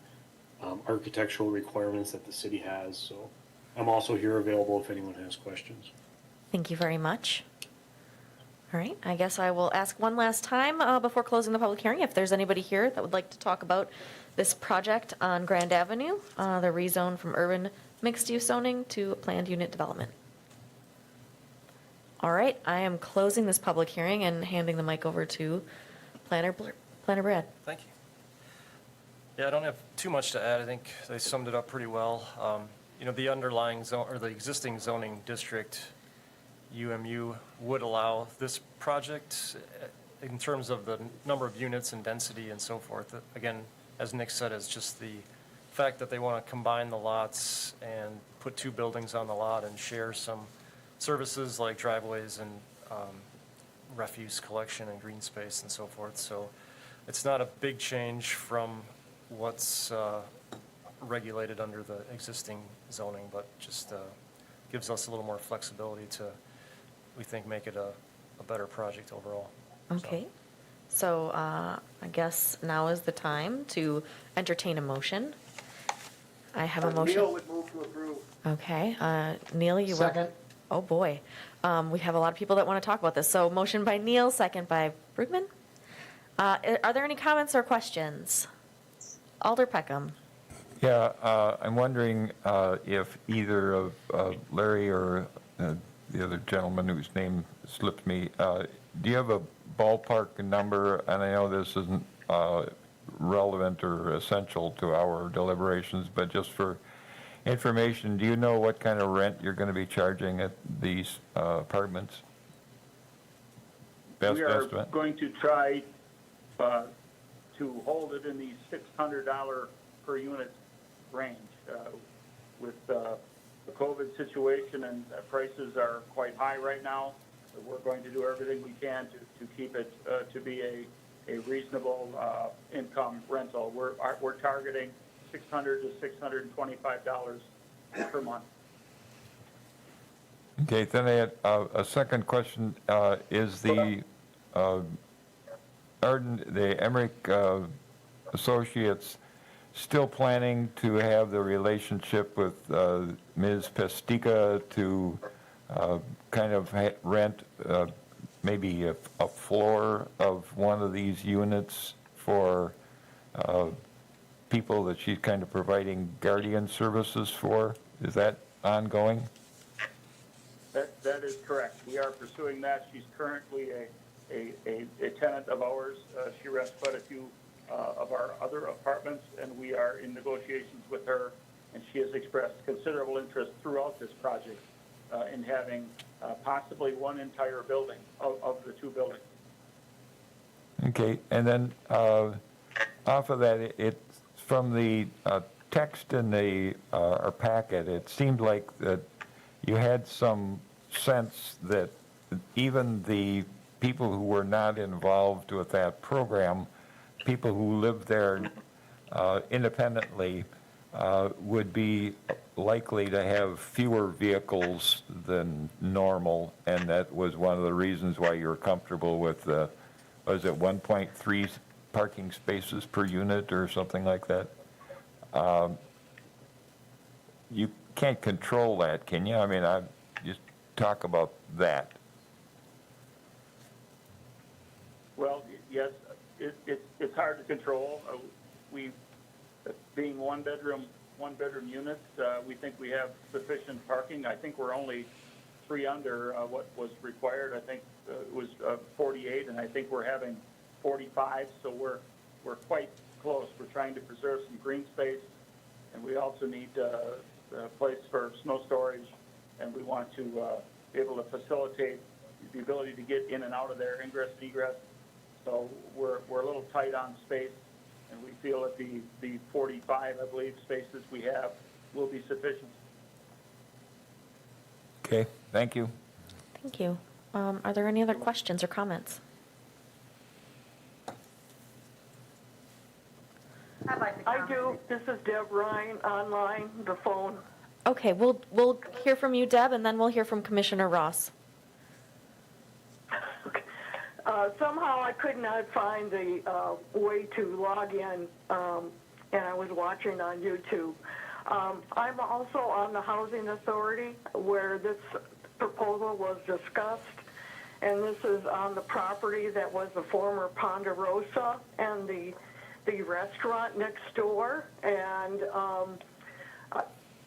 Q: architectural requirements that the city has. So I'm also here available if anyone has questions.
B: Thank you very much. All right, I guess I will ask one last time before closing the public hearing if there's anybody here that would like to talk about this project on Grand Avenue, the rezone from urban mixed-use zoning to planned unit development. All right, I am closing this public hearing and handing the mic over to Planner Brad.
D: Thank you. Yeah, I don't have too much to add. I think they summed it up pretty well. The underlying zone, or the existing zoning district, UMU, would allow this project in terms of the number of units and density and so forth. Again, as Nick said, it's just the fact that they want to combine the lots and put two buildings on the lot and share some services like driveways and refuse collection and green space and so forth. So it's not a big change from what's regulated under the existing zoning, but just gives us a little more flexibility to, we think, make it a better project overall.
B: Okay, so I guess now is the time to entertain a motion. I have a motion.
C: Neil would move to approve.
B: Okay, Neil, you were.
L: Second.
B: Oh, boy. We have a lot of people that want to talk about this. So motion by Neil, second by Brugman. Are there any comments or questions? Alder Peckham.
J: Yeah, I'm wondering if either of Larry or the other gentleman whose name slipped me, do you have a ballpark number? And I know this isn't relevant or essential to our deliberations, but just for information, do you know what kind of rent you're going to be charging at these apartments? Best
C: We are
J: estimate?
C: going to try to hold it in the $600 per unit range. With the COVID situation and prices are quite high right now, we're going to do everything we can to keep it to be a reasonable income rental. We're targeting $600 to $625 per month.
J: Okay, then I had a second question. Is the the Emmerich Associates still planning to have the relationship with Ms. Pestica to kind of rent maybe a floor of one of these units for people that she's kind of providing guardian services for? Is that ongoing?
C: That is correct. We are pursuing that. She's currently a tenant of ours. She rents quite a few of our other apartments, and we are in negotiations with her, and she has expressed considerable interest throughout this project in having possibly one entire building of the two buildings.
J: Okay, and then off of that, it's from the text in our packet, it seemed like that you had some sense that even the people who were not involved with that program, people who lived there independently, would be likely to have fewer vehicles than normal, and that was one of the reasons why you were comfortable with was it 1.3 parking spaces per unit or something like that? You can't control that, can you? I mean, I just talk about that.
C: Well, yes, it's hard to control. We, being one bedroom units, we think we have sufficient parking. I think we're only 3 under what was required. I think it was 48, and I think we're having 45. So we're quite close. We're trying to preserve some green space, and we also need a place for snow storage, and we want to be able to facilitate the ability to get in and out of there, ingress and egress. So we're a little tight on space, and we feel that the 45, I believe, spaces we have will be sufficient.
J: Okay, thank you.
B: Thank you. Are there any other questions or comments?
R: I'd like to
N: I
R: comment.
N: do. This is Deb Ryan, online, the phone.
B: Okay, we'll hear from you, Deb, and then we'll hear from Commissioner Ross.
N: Somehow I could not find the way to log in, and I was watching on YouTube. I'm also on the Housing Authority where this proposal was discussed, and this is on the property that was the former Ponderosa and the restaurant next door, and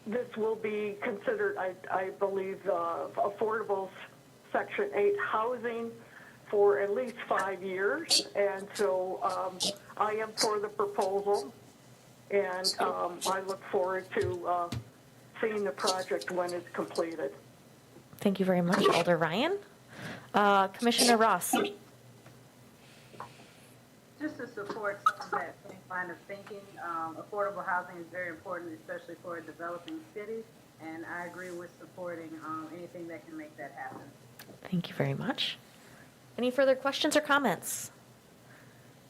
N: this will be considered, I believe, affordable Section 8 housing for at least 5 years, and so I am for the proposal, and I look forward to seeing the project when it's completed.
B: Thank you very much, Alder Ryan. Commissioner Ross.
R: Just to support some of that same line of thinking, affordable housing is very important, especially for a developing city, and I agree with supporting anything that can make that happen.
B: Thank you very much. Any further questions or comments?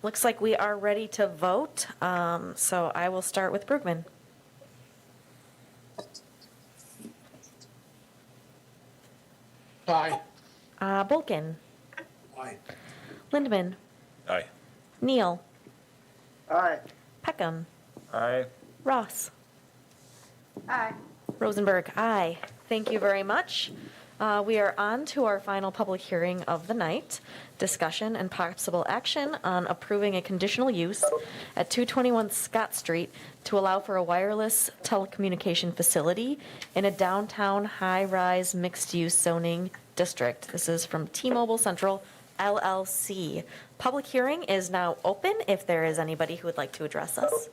B: Looks like we are ready to vote, so I will start with Brugman.
L: Aye.
B: Bolkin.
L: Aye.
B: Lindemann.
K: Aye.
B: Neal.
C: Aye.
B: Peckham.
J: Aye.
B: Ross.
R: Aye.
B: Rosenberg, aye. Thank you very much. We are on to our final public hearing of the night. Discussion and possible action on approving a conditional use at 221 Scott Street to allow for a wireless telecommunication facility in a downtown high-rise mixed-use zoning district. This is from T-Mobile Central LLC. Public hearing is now open. If there is anybody who would like to address us,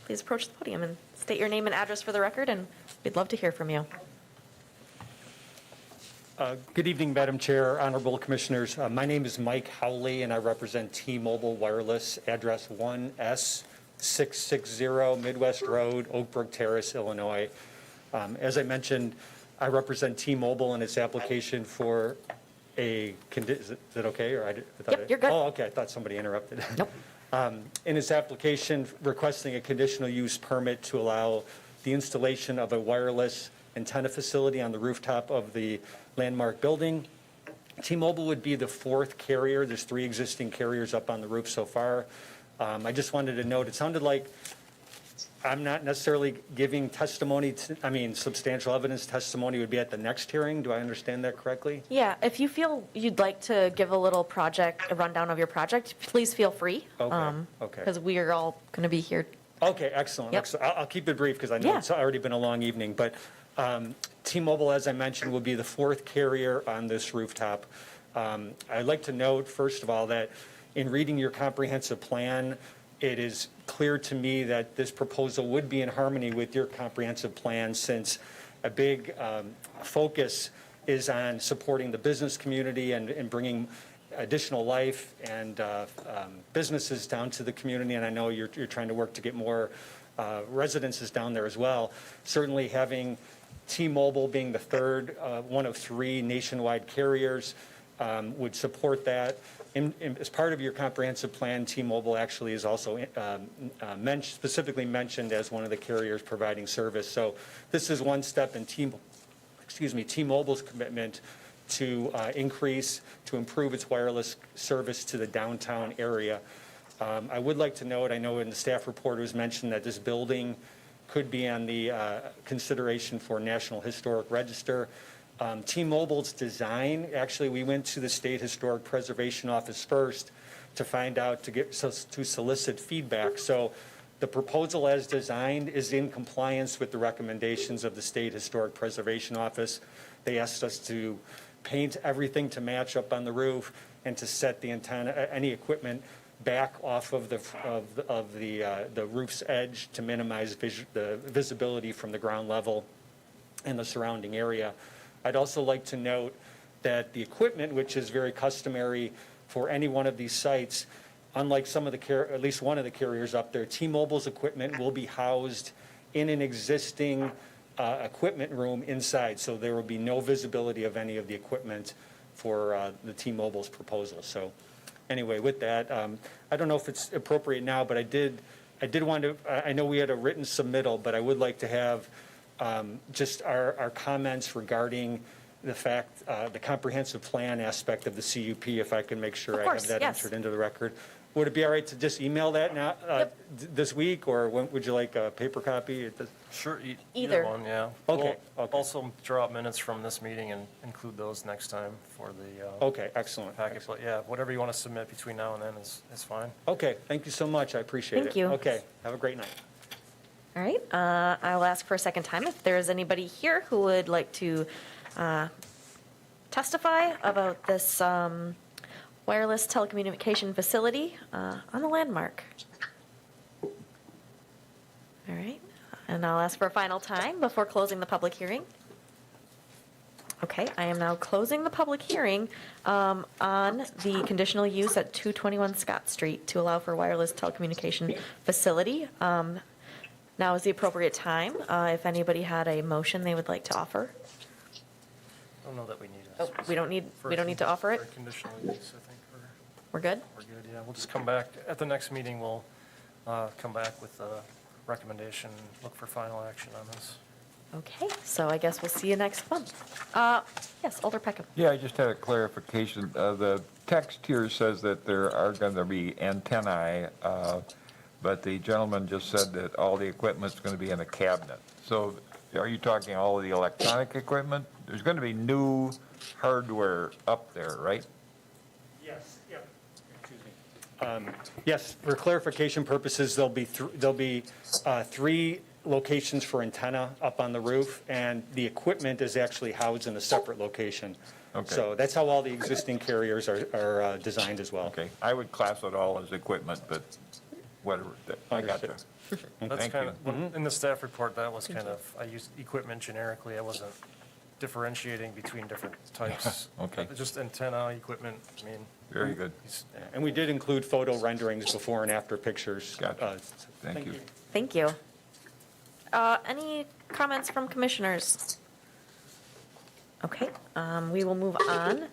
B: please approach the podium and state your name and address for the record, and we'd love to hear from you.
S: Good evening, Madam Chair, Honorable Commissioners. My name is Mike Howley, and I represent T-Mobile Wireless, address 1S660 Midwest Road, Oak Brook Terrace, Illinois. As I mentioned, I represent T-Mobile in its application for is it okay? Or I thought
B: Yep, you're good.
S: Oh, okay, I thought somebody interrupted.
B: Nope.
S: In its application requesting a conditional use permit to allow the installation of a wireless antenna facility on the rooftop of the landmark building. T-Mobile would be the fourth carrier. There's 3 existing carriers up on the roof so far. I just wanted to note, it sounded like I'm not necessarily giving testimony, substantial evidence testimony would be at the next hearing. Do I understand that correctly?
B: Yeah, if you feel you'd like to give a little a rundown of your project, please feel free.
S: Okay, okay.
B: Because we are all going to be here.
S: Okay, excellent.
B: Yep.
S: Excellent. I'll keep it brief because I know
B: Yeah.
S: it's already been a long evening. But T-Mobile, as I mentioned, will be the fourth carrier on this rooftop. I'd like to note, first of all, that in reading your comprehensive plan, it is clear to me that this proposal would be in harmony with your comprehensive plan, since a big focus is on supporting the business community and bringing additional life and businesses down to the community. And I know you're trying to work to get more residences down there as well. Certainly having T-Mobile being the third, one of 3 nationwide carriers would support that. As part of your comprehensive plan, T-Mobile actually is also specifically mentioned as one of the carriers providing service. So this is one step in T-Mobile's commitment to improve its wireless service to the downtown area. I would like to note, I know in the staff report it was mentioned that this building could be on the consideration for National Historic Register. T-Mobile's design, actually, we went to the State Historic Preservation Office first to find out, to solicit feedback. So the proposal as designed is in compliance with the recommendations of the State Historic Preservation Office. They asked us to paint everything to match up on the roof and to set the antenna, any equipment back off of the roof's edge to minimize the visibility from the ground level and the surrounding area. I'd also like to note that the equipment, which is very customary for any one of these sites, unlike some of at least one of the carriers up there, T-Mobile's equipment will be housed in an existing equipment room inside, so there will be no visibility of any of the equipment for the T-Mobile's proposal. So anyway, with that, I don't know if it's appropriate now, but I did want to, I know we had a written submittal, but I would like to have just our comments regarding the fact, the comprehensive plan aspect of the CUP, if I can make sure
B: Of
S: I
B: course,
S: have that
B: yes.
S: entered into the record. Would it be all right to just email that now, this week, or would you like a paper copy?
D: Sure,
B: Either.
D: either one, yeah.
S: Okay,
D: We'll
S: okay.
D: also draw up minutes from this meeting and include those next time for the
S: Okay, excellent.
D: packet. But yeah, whatever you want to submit between now and then is fine.
S: Okay, thank you so much, I appreciate it.
B: Thank you.
S: Okay, have a great night.
B: All right, I'll ask for a second time if there is anybody here who would like to testify about this wireless telecommunication facility on the landmark. All right, and I'll ask for a final time before closing the public hearing. Okay, I am now closing the public hearing on the conditional use at 221 Scott Street to allow for wireless telecommunication facility. Now is the appropriate time, if anybody had a motion they would like to offer.
D: I don't know that we need
B: Oh, we don't need to offer it?
D: For conditional use, I think
B: We're good?
D: we're good, yeah. We'll just come back, at the next meeting, we'll come back with a recommendation, look for final action on this.
B: Okay, so I guess we'll see you next month. Yes, Alder Peckham.
J: Yeah, I just had a clarification. The text here says that there are going to be antennae, but the gentleman just said that all the equipment's going to be in a cabinet. So are you talking all of the electronic equipment? There's going to be new hardware up there, right?
S: Yes, yeah. Excuse me. Yes, for clarification purposes, there'll be 3 locations for antenna up on the roof, and the equipment is actually housed in a separate location.
J: Okay.
S: So that's how all the existing carriers are designed as well.
J: Okay, I would class it all as equipment, but whatever, I got you.
D: That's
J: Thank
D: kind
J: you.
D: of, in the staff report, that was kind of, I used equipment generically. I wasn't differentiating between different types.
J: Okay.
D: Just antenna, equipment, I mean.
J: Very good.
S: And we did include photo renderings before and after pictures.
J: Gotcha. Thank you.
B: Thank you. Any comments from commissioners? Okay, we will move on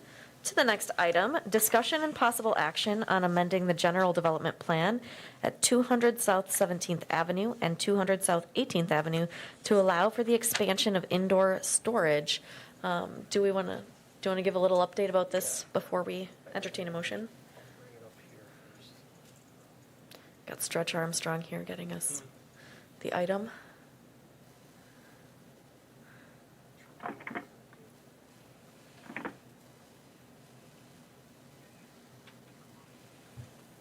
B: to the next item. Discussion and possible action on amending the general development plan at 200 South 17th Avenue and 200 South 18th Avenue to allow for the expansion of indoor storage. Do you want to give a little update about this before we entertain a motion? Got Stretch Armstrong here getting us the item.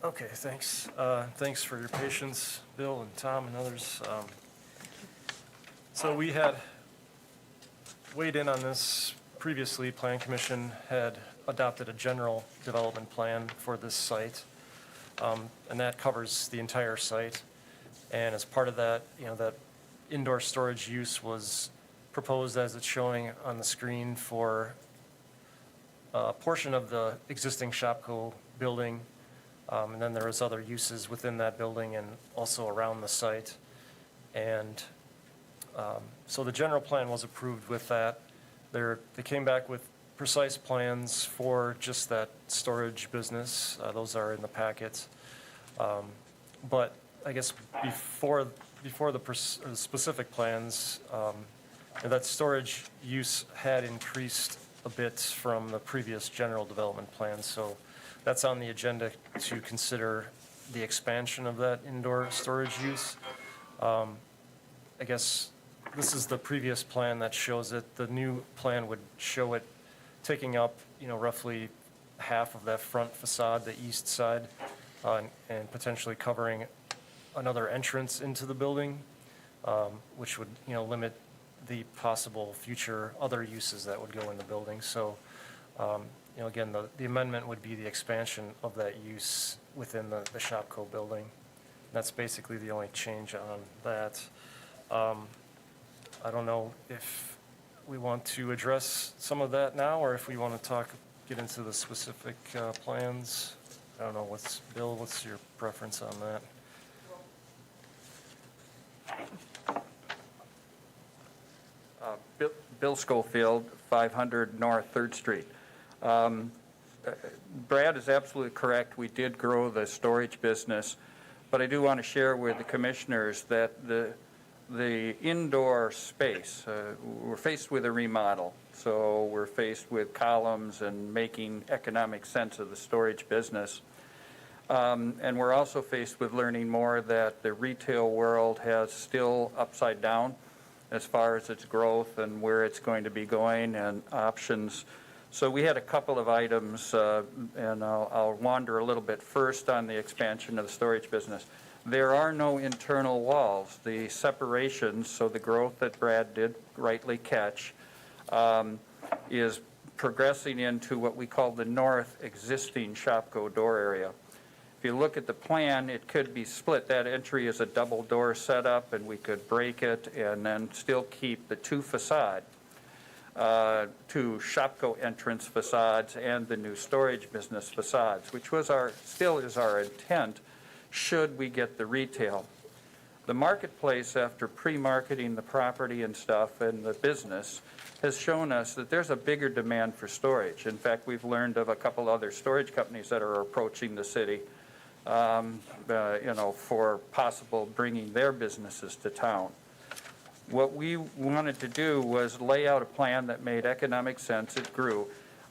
D: Okay, thanks. Thanks for your patience, Bill and Tom and others. So we had weighed in on this previously. Plan Commission had adopted a general development plan for this site, and that covers the entire site. And as part of that, that indoor storage use was proposed as it's showing on the screen for a portion of the existing Shopco building. And then there was other uses within that building and also around the site. And so the general plan was approved with that. They came back with precise plans for just that storage business. Those are in the packet. But I guess before the specific plans, that storage use had increased a bit from the previous general development plan. So that's on the agenda to consider the expansion of that indoor storage use. I guess this is the previous plan that shows it. The new plan would show it taking up, roughly half of that front facade, the east side, and potentially covering another entrance into the building, which would, limit the possible future other uses that would go in the building. So, again, the amendment would be the expansion of that use within the Shopco building. That's basically the only change on that. I don't know if we want to address some of that now, or if we want to get into the specific plans. I don't know, Bill, what's your preference on that?
T: Bill Schofield, 500 North 3rd Street. Brad is absolutely correct. We did grow the storage business, but I do want to share with the commissioners that the indoor space, we're faced with a remodel. So we're faced with columns and making economic sense of the storage business. And we're also faced with learning more that the retail world has still upside down as far as its growth and where it's going to be going and options. So we had a couple of items, and I'll wander a little bit first on the expansion of the storage business. There are no internal walls. The separations, so the growth that Brad did rightly catch, is progressing into what we call the north existing Shopco door area. If you look at the plan, it could be split. That entry is a double door setup, and we could break it and then still keep the two Shopco entrance facades and the new storage business facades, which was still is our intent should we get the retail. The marketplace, after pre-marketing the property and stuff and the business, has shown us that there's a bigger demand for storage. In fact, we've learned of a couple other storage companies that are approaching the city, for possible bringing their businesses to town. What we wanted to do was lay out a plan that made economic sense. It grew.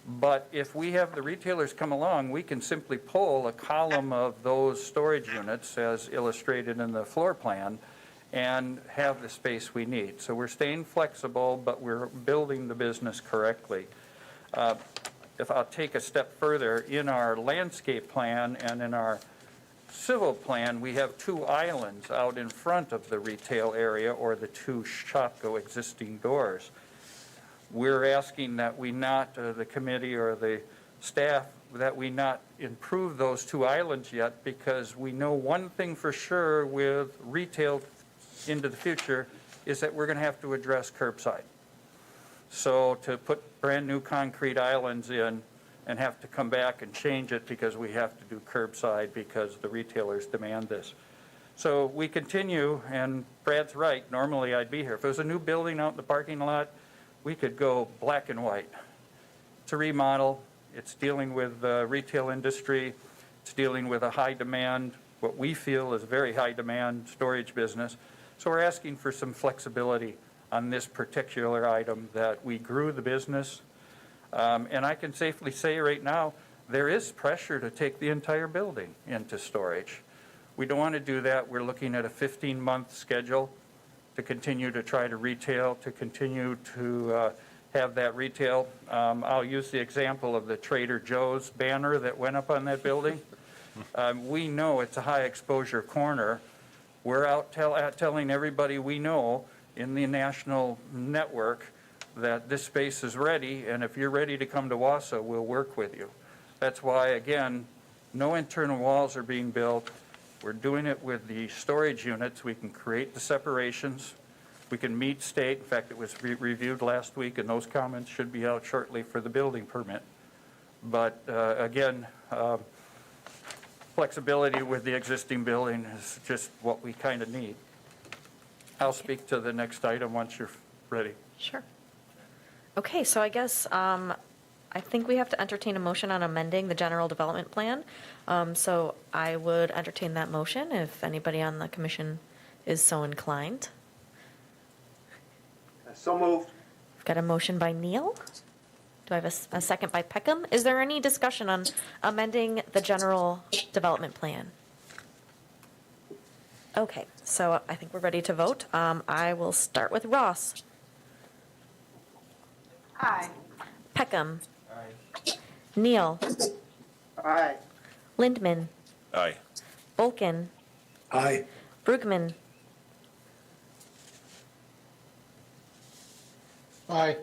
T: But if we have the retailers come along, we can simply pull a column of those storage units as illustrated in the floor plan and have the space we need. So we're staying flexible, but we're building the business correctly. If I'll take a step further, in our landscape plan and in our civil plan, we have 2 islands out in front of the retail area or the 2 Shopko existing doors. We're asking that we not, the committee or the staff, that we not improve those 2 islands yet, because we know one thing for sure with retail into the future is that we're going to have to address curbside. So to put brand-new concrete islands in and have to come back and change it because we have to do curbside because the retailers demand this. So we continue, and Brad's right, normally I'd be here. If it was a new building out in the parking lot, we could go black and white. It's a remodel. It's dealing with the retail industry. It's dealing with a high demand, what we feel is very high demand storage business. So we're asking for some flexibility on this particular item, that we grew the business. And I can safely say right now, there is pressure to take the entire building into storage. We don't want to do that. We're looking at a 15-month schedule to continue to try to retail, to continue to have that retail. I'll use the example of the Trader Joe's banner that went up on that building. We know it's a high exposure corner. We're out telling everybody we know in the national network that this space is ready, and if you're ready to come to Wausau, we'll work with you. That's why, again, no internal walls are being built. We're doing it with the storage units. We can create the separations. We can meet state. In fact, it was reviewed last week, and those comments should be out shortly for the building permit. But again, flexibility with the existing building is just what we kind of need. I'll speak to the next item once you're ready.
B: Sure. Okay, so I guess I think we have to entertain a motion on amending the general development plan. So I would entertain that motion if anybody on the commission is so inclined. So moved. I've got a motion by Neal. Do I have a second by Peckham? Is there any discussion on amending the general development plan? Okay, so I think we're ready to vote. I will start with Ross.
R: Aye.
B: Peckham. Neal. Aye. Lindman.
K: Aye.
B: Volken.
H: Aye.
B: Brugman.
G: Aye.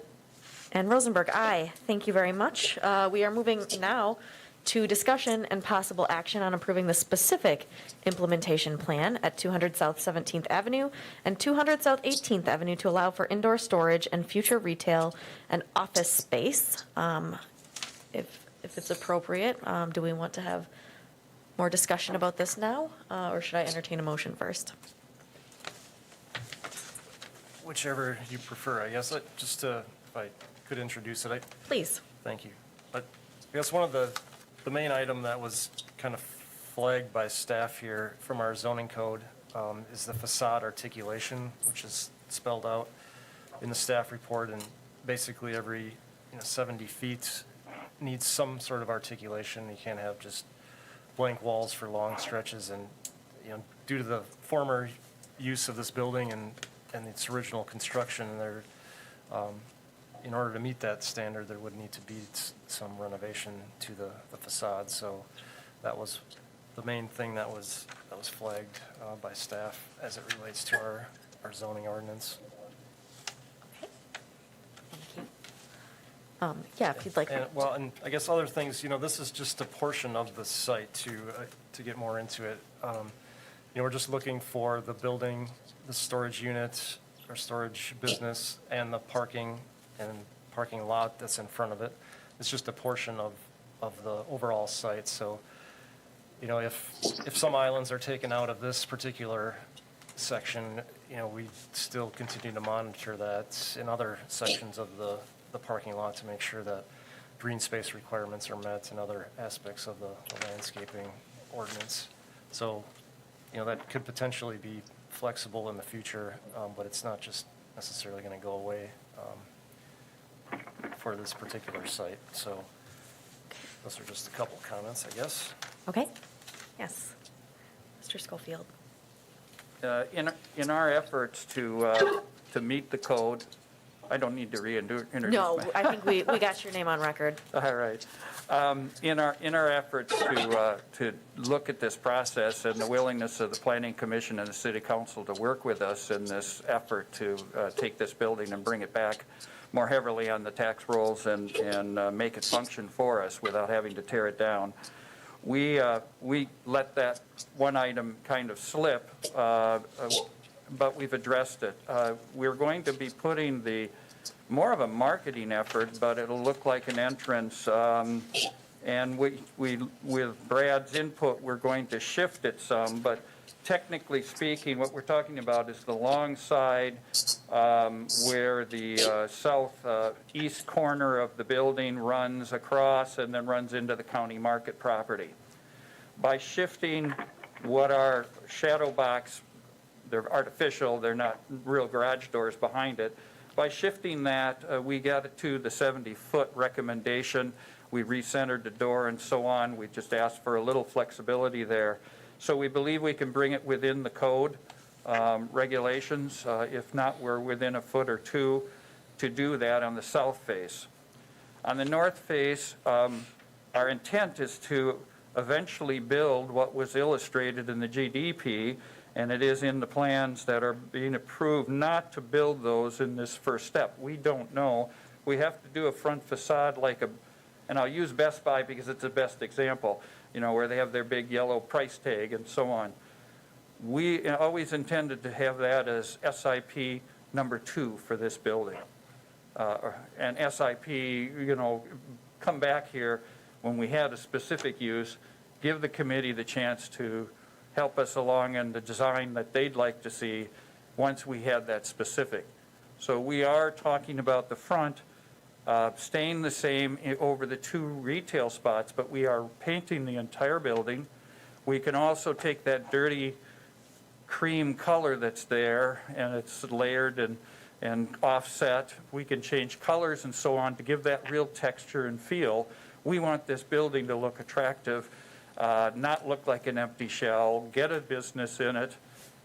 B: And Rosenberg, aye. Thank you very much. We are moving now to discussion and possible action on approving the specific implementation plan at 200 South 17th Avenue and 200 South 18th Avenue to allow for indoor storage and future retail and office space. If it's appropriate, do we want to have more discussion about this now, or should I entertain a motion first?
D: Whichever you prefer, I guess. Just if I could introduce it.
B: Please.
D: Thank you. I guess one of the main item that was kind of flagged by staff here from our zoning code is the facade articulation, which is spelled out in the staff report, and basically every 70 feet needs some sort of articulation. You can't have just blank walls for long stretches, and due to the former use of this building and its original construction, there in order to meet that standard, there would need to be some renovation to the facade. So that was the main thing that was flagged by staff as it relates to our zoning ordinance.
B: Yeah, if you'd like.
D: And I guess other things, this is just a portion of the site to get more into it. We're just looking for the building, the storage unit, or storage business, and the parking lot that's in front of it. It's just a portion of the overall site. So, if some islands are taken out of this particular section, we still continue to monitor that in other sections of the parking lot to make sure that green space requirements are met and other aspects of the landscaping ordinance. So, that could potentially be flexible in the future, but it's not just necessarily going to go away for this particular site. So those are just a couple comments, I guess.
B: Okay. Yes. Mr. Schofield.
T: in our efforts to meet the code, I don't need to introduce
B: No,
T: myself.
B: I think we got your name on record.
T: All right. In our efforts to look at this process and the willingness of the Planning Commission and the City Council to work with us in this effort to take this building and bring it back more heavily on the tax rolls and make it function for us without having to tear it down, we let that one item kind of slip, but we've addressed it. We're going to be putting more of a marketing effort, but it'll look like an entrance. And with Brad's input, we're going to shift it some, but technically speaking, what we're talking about is the long side where the southeast corner of the building runs across and then runs into the county market property. By shifting what are shadow box, they're artificial, they're not real garage doors behind it. By shifting that, we got it to the 70-foot recommendation. We recentered the door and so on. We just asked for a little flexibility there. So we believe we can bring it within the code regulations. If not, we're within a foot or two to do that on the south face. On the north face, our intent is to eventually build what was illustrated in the GDP, and it is in the plans that are being approved not to build those in this first step. We don't know. We have to do a front facade and I'll use Best Buy because it's the best example, where they have their big yellow price tag and so on. We always intended to have that as SIP number 2 for this building. And SIP, come back here when we had a specific use, give the committee the chance to help us along in the design that they'd like to see once we had that specific. So we are talking about the front staying the same over the 2 retail spots, but we are painting the entire building. We can also take that dirty cream color that's there, and it's layered and offset. We can change colors and so on to give that real texture and feel. We want this building to look attractive, not look like an empty shell, get a business in it,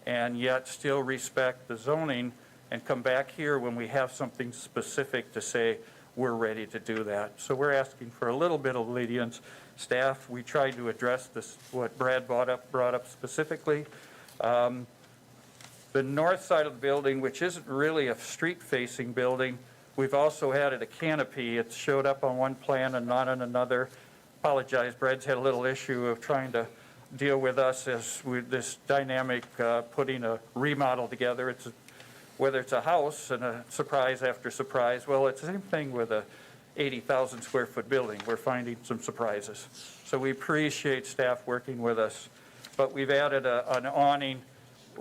T: and yet still respect the zoning and come back here when we have something specific to say we're ready to do that. So we're asking for a little bit of lenience. Staff, we tried to address this, what Brad brought up specifically. The north side of the building, which isn't really a street-facing building, we've also added a canopy. It showed up on one plan and not on another. Apologize, Brad's had a little issue of trying to deal with us as with this dynamic putting a remodel together. Whether it's a house and a surprise after surprise, well, it's the same thing with a 80,000 square foot building. We're finding some surprises. So we appreciate staff working with us. But we've added an awning,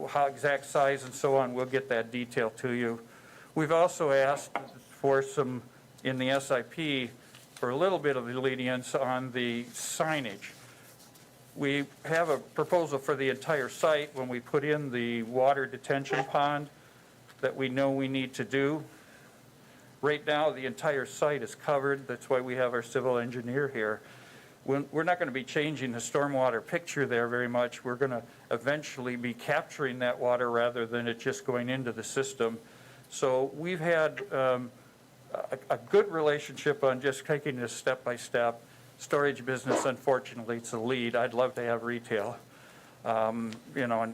T: how exact size and so on, we'll get that detail to you. We've also asked for some, in the SIP, for a little bit of lenience on the signage. We have a proposal for the entire site when we put in the water detention pond that we know we need to do. Right now, the entire site is covered. That's why we have our civil engineer here. We're not going to be changing the stormwater picture there very much. We're going to eventually be capturing that water rather than it just going into the system. So we've had a good relationship on just taking this step by step. Storage business, unfortunately, it's the lead. I'd love to have retail, and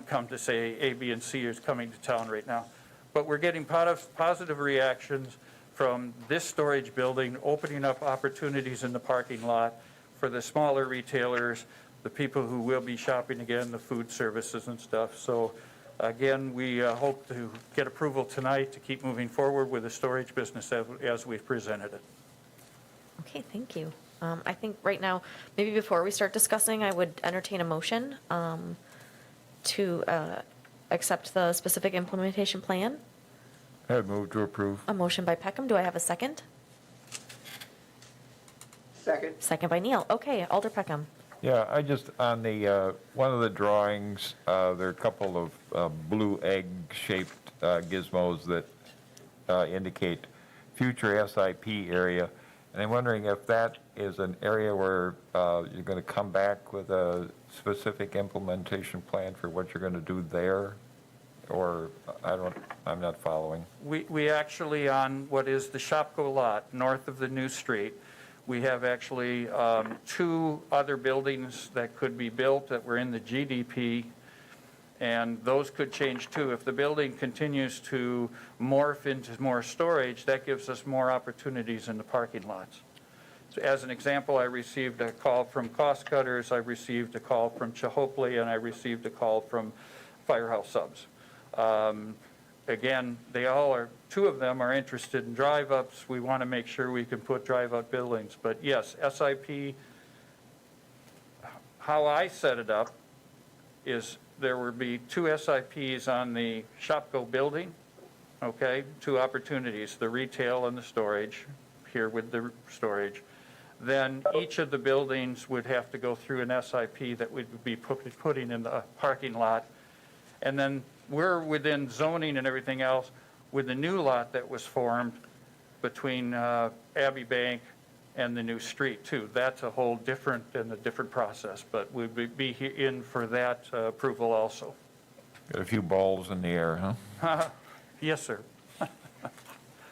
T: come to say A, B, and C is coming to town right now. But we're getting positive reactions from this storage building, opening up opportunities in the parking lot for the smaller retailers, the people who will be shopping again, the food services and stuff. So again, we hope to get approval tonight to keep moving forward with the storage business as we've presented it.
B: Okay, thank you. I think right now, maybe before we start discussing, I would entertain a motion to accept the specific implementation plan.
J: I would move to approve.
B: A motion by Peckham. Do I have a second?
F: Second.
B: Second by Neal. Okay, Alder Peckham.
J: Yeah, I just, on the, one of the drawings, there are a couple of blue egg-shaped gizmos that indicate future SIP area. And I'm wondering if that is an area where you're going to come back with a specific implementation plan for what you're going to do there? or I'm not following.
T: We actually, on what is the Shopko lot, north of the new street, we have actually 2 other buildings that could be built that were in the GDP, and those could change too. If the building continues to morph into more storage, that gives us more opportunities in the parking lots. So as an example, I received a call from Cost Cutters, I received a call from Chihople, and I received a call from Firehouse Subs. Again, they all are, 2 of them are interested in drive-ups. We want to make sure we can put drive-up buildings. But yes, SIP, how I set it up is there would be 2 SIPs on the Shopko building, okay? 2 opportunities, the retail and the storage, here with the storage. Then each of the buildings would have to go through an SIP that we'd be putting in the parking lot. And then we're within zoning and everything else with the new lot that was formed between Abbey Bank and the new street too. That's a whole different and a different process, but we'd be in for that approval also.
J: Got a few balls in the air, huh?
T: Yes, sir.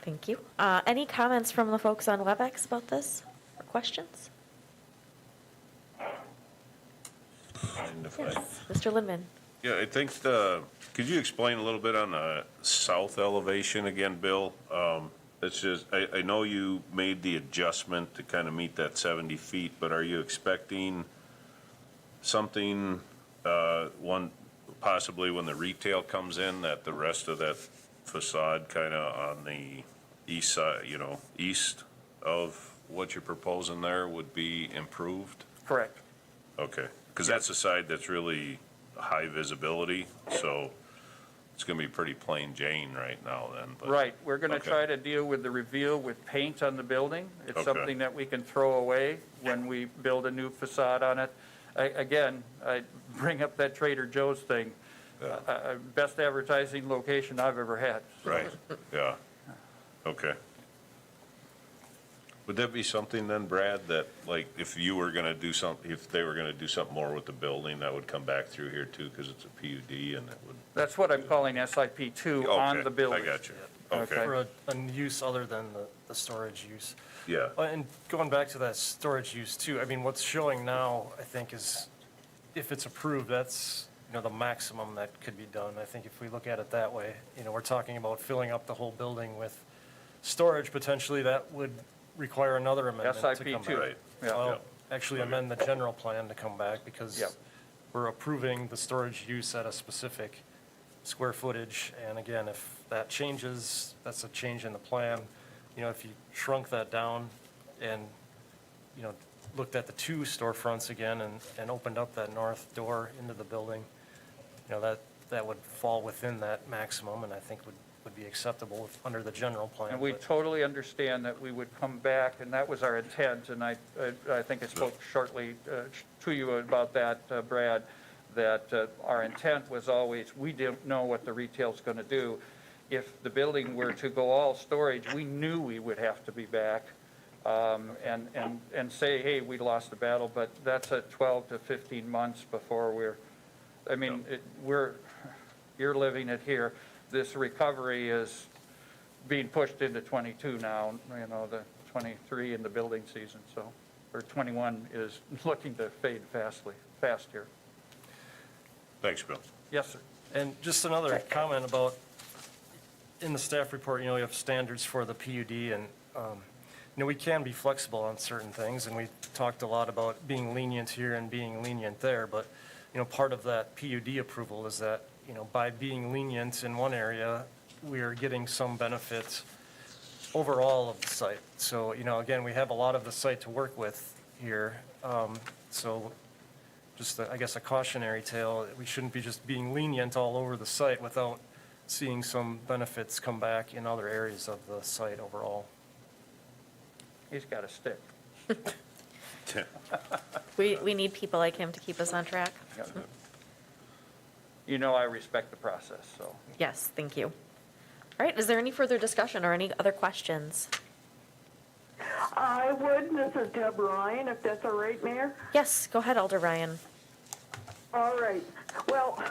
B: Thank you. Any comments from the folks on WebEx about this or questions? Yes, Mr. Lindman.
K: Yeah, I think could you explain a little bit on the south elevation again, Bill? It's just, I know you made the adjustment to kind of meet that 70 feet, but are you expecting something, possibly when the retail comes in, that the rest of that facade kind of on the east side, east of what you're proposing there would be improved?
T: Correct.
K: Okay, because that's a side that's really high visibility, so it's going to be pretty plain Jane right now then. But,
T: Right, we're going to
K: okay.
T: try to deal with the reveal with paint on the building. It's
K: Okay.
T: something that we can throw away when we build a new facade on it. Again, I bring up that Trader Joe's thing. Best advertising location I've ever had.
K: Right, yeah, okay. Would that be something then, Brad, that like if you were going to do something, if they were going to do something more with the building, that would come back through here too, because it's a PUD and it would?
T: That's what I'm calling SIP 2 on
K: Okay,
T: the building.
K: I got you,
T: Okay.
K: okay,
D: For a use other than the storage use.
K: yeah,
D: And going back to that storage use too, I mean, what's showing now, I think, is if it's approved, that's, the maximum that could be done. I think if we look at it that way, we're talking about filling up the whole building with storage potentially, that would require another amendment to
T: SIP
D: come
T: 2.
D: back.
K: Right.
T: Yeah.
D: Well, actually amend the general plan to come back because
T: Yep.
D: we're approving the storage use at a specific square footage. And again, if that changes, that's a change in the plan. If you shrunk that down and, looked at the 2 storefronts again and opened up that north door into the building, that would fall within that maximum and I think would be acceptable under the general plan.
T: And we
D: but-
T: totally understand that we would come back, and that was our intent, and I think I spoke shortly to you about that, Brad, that our intent was always, we didn't know what the retail's going to do. If the building were to go all storage, we knew we would have to be back and say, hey, we lost the battle, but that's at 12 to 15 months before you're living it here. This recovery is being pushed into 22 now, the 23 in the building season, or 21 is looking to fade fast here.
K: thanks, Bill.
T: Yes, sir.
D: And just another comment about, in the staff report, you have standards for the PUD, and, we can be flexible on certain things, and we talked a lot about being lenient here and being lenient there, but, part of that PUD approval is that, by being lenient in one area, we are getting some benefits overall of the site. So, again, we have a lot of the site to work with here, so just, I guess, a cautionary tale. We shouldn't be just being lenient all over the site without seeing some benefits come back in other areas of the site overall.
T: He's got a stick.
B: We need people like him to keep us on track.
T: I respect the process, so.
B: Yes, thank you. All right, is there any further discussion or any other questions?
N: I would, this is Deb Ryan, if that's all right, Mayor.
B: Yes, go ahead, Alder Ryan.
N: All right, Well,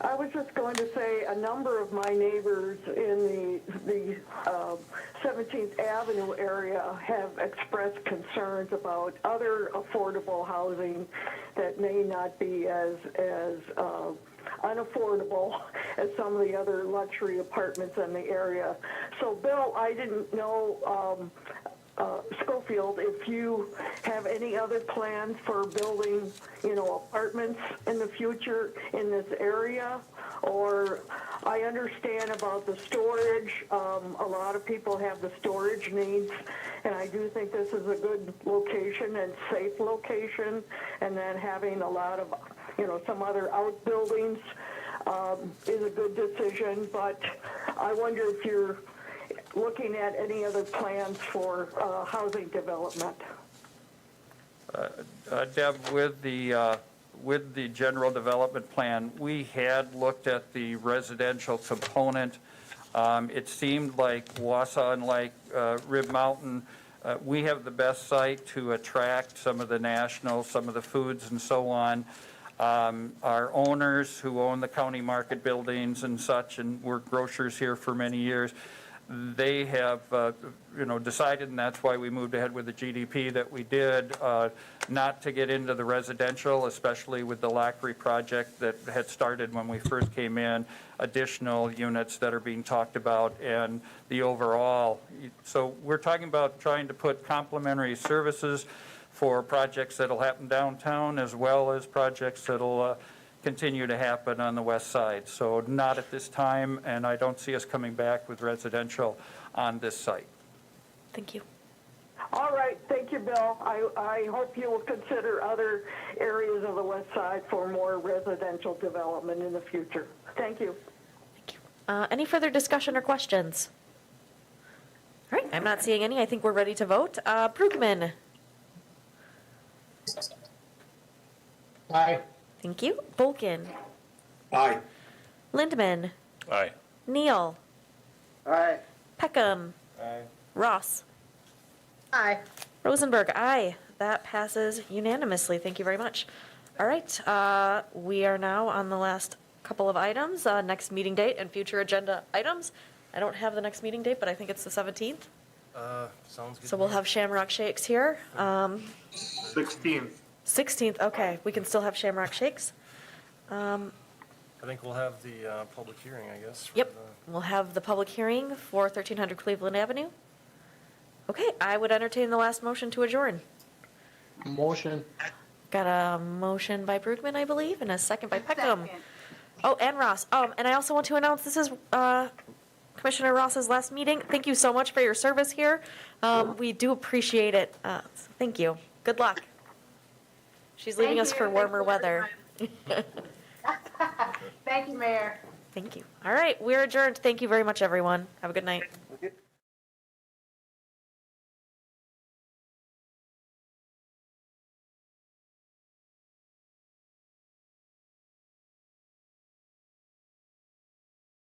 N: I was just going to say a number of my neighbors in the 17th Avenue area have expressed concerns about other affordable housing that may not be as unaffordable as some of the other luxury apartments in the area. So, Bill, I didn't know, Schofield, if you have any other plans for building, apartments in the future in this area, or I understand about the storage. A lot of people have the storage needs, and I do think this is a good location and safe location, and then having a lot of, some other outbuildings is a good decision, but I wonder if you're looking at any other plans for housing development.
T: Deb, with the general development plan, we had looked at the residential component. It seemed like Wausau and like Rib Mountain, we have the best site to attract some of the nationals, some of the foods and so on. Our owners who own the county market buildings and such, and were grocers here for many years, they have, decided, and that's why we moved ahead with the GDP that we did, not to get into the residential, especially with the Lackery project that had started when we first came in, additional units that are being talked about, and the overall. So we're talking about trying to put complementary services for projects that'll happen downtown, as well as projects that'll continue to happen on the west side. So not at this time, and I don't see us coming back with residential on this site.
B: Thank you.
N: All right, thank you, Bill. I hope you will consider other areas of the west side for more residential development in the future. Thank you.
B: Thank you. Any further discussion or questions? All right, I'm not seeing any. I think we're ready to vote. Brugman.
L: Aye.
B: Thank you. Volkin.
L: Aye.
B: Lindman.
K: Aye.
B: Neal.
L: Aye.
B: Peckham.
L: Aye.
B: Ross.
R: Aye.
B: Rosenberg, aye. That passes unanimously. Thank you very much. All right, we are now on the last couple of items, next meeting date and future agenda items. I don't have the next meeting date, but I think it's the 17th.
D: Sounds good.
B: So we'll have Shamrock Shakes here.
L: 16th.
B: 16th, okay, we can still have Shamrock Shakes.
D: I think we'll have the public hearing, I guess. for
B: Yep,
D: the-
B: we'll have the public hearing for 1300 Cleveland Avenue. Okay, I would entertain the last motion to adjourn.
L: Motion.
B: Got a motion by Brugman, I believe, and a second by Peckham.
R: Second.
B: Oh, and Ross. And I also want to announce this is Commissioner Ross's last meeting. Thank you so much for your service here. We do appreciate it. Thank you. Good luck. She's leaving
R: Thank
B: us for
R: you.
B: warmer weather.
R: Thank you, Mayor.
B: Thank you. All right, we're adjourned. Thank you very much, everyone. Have a good night.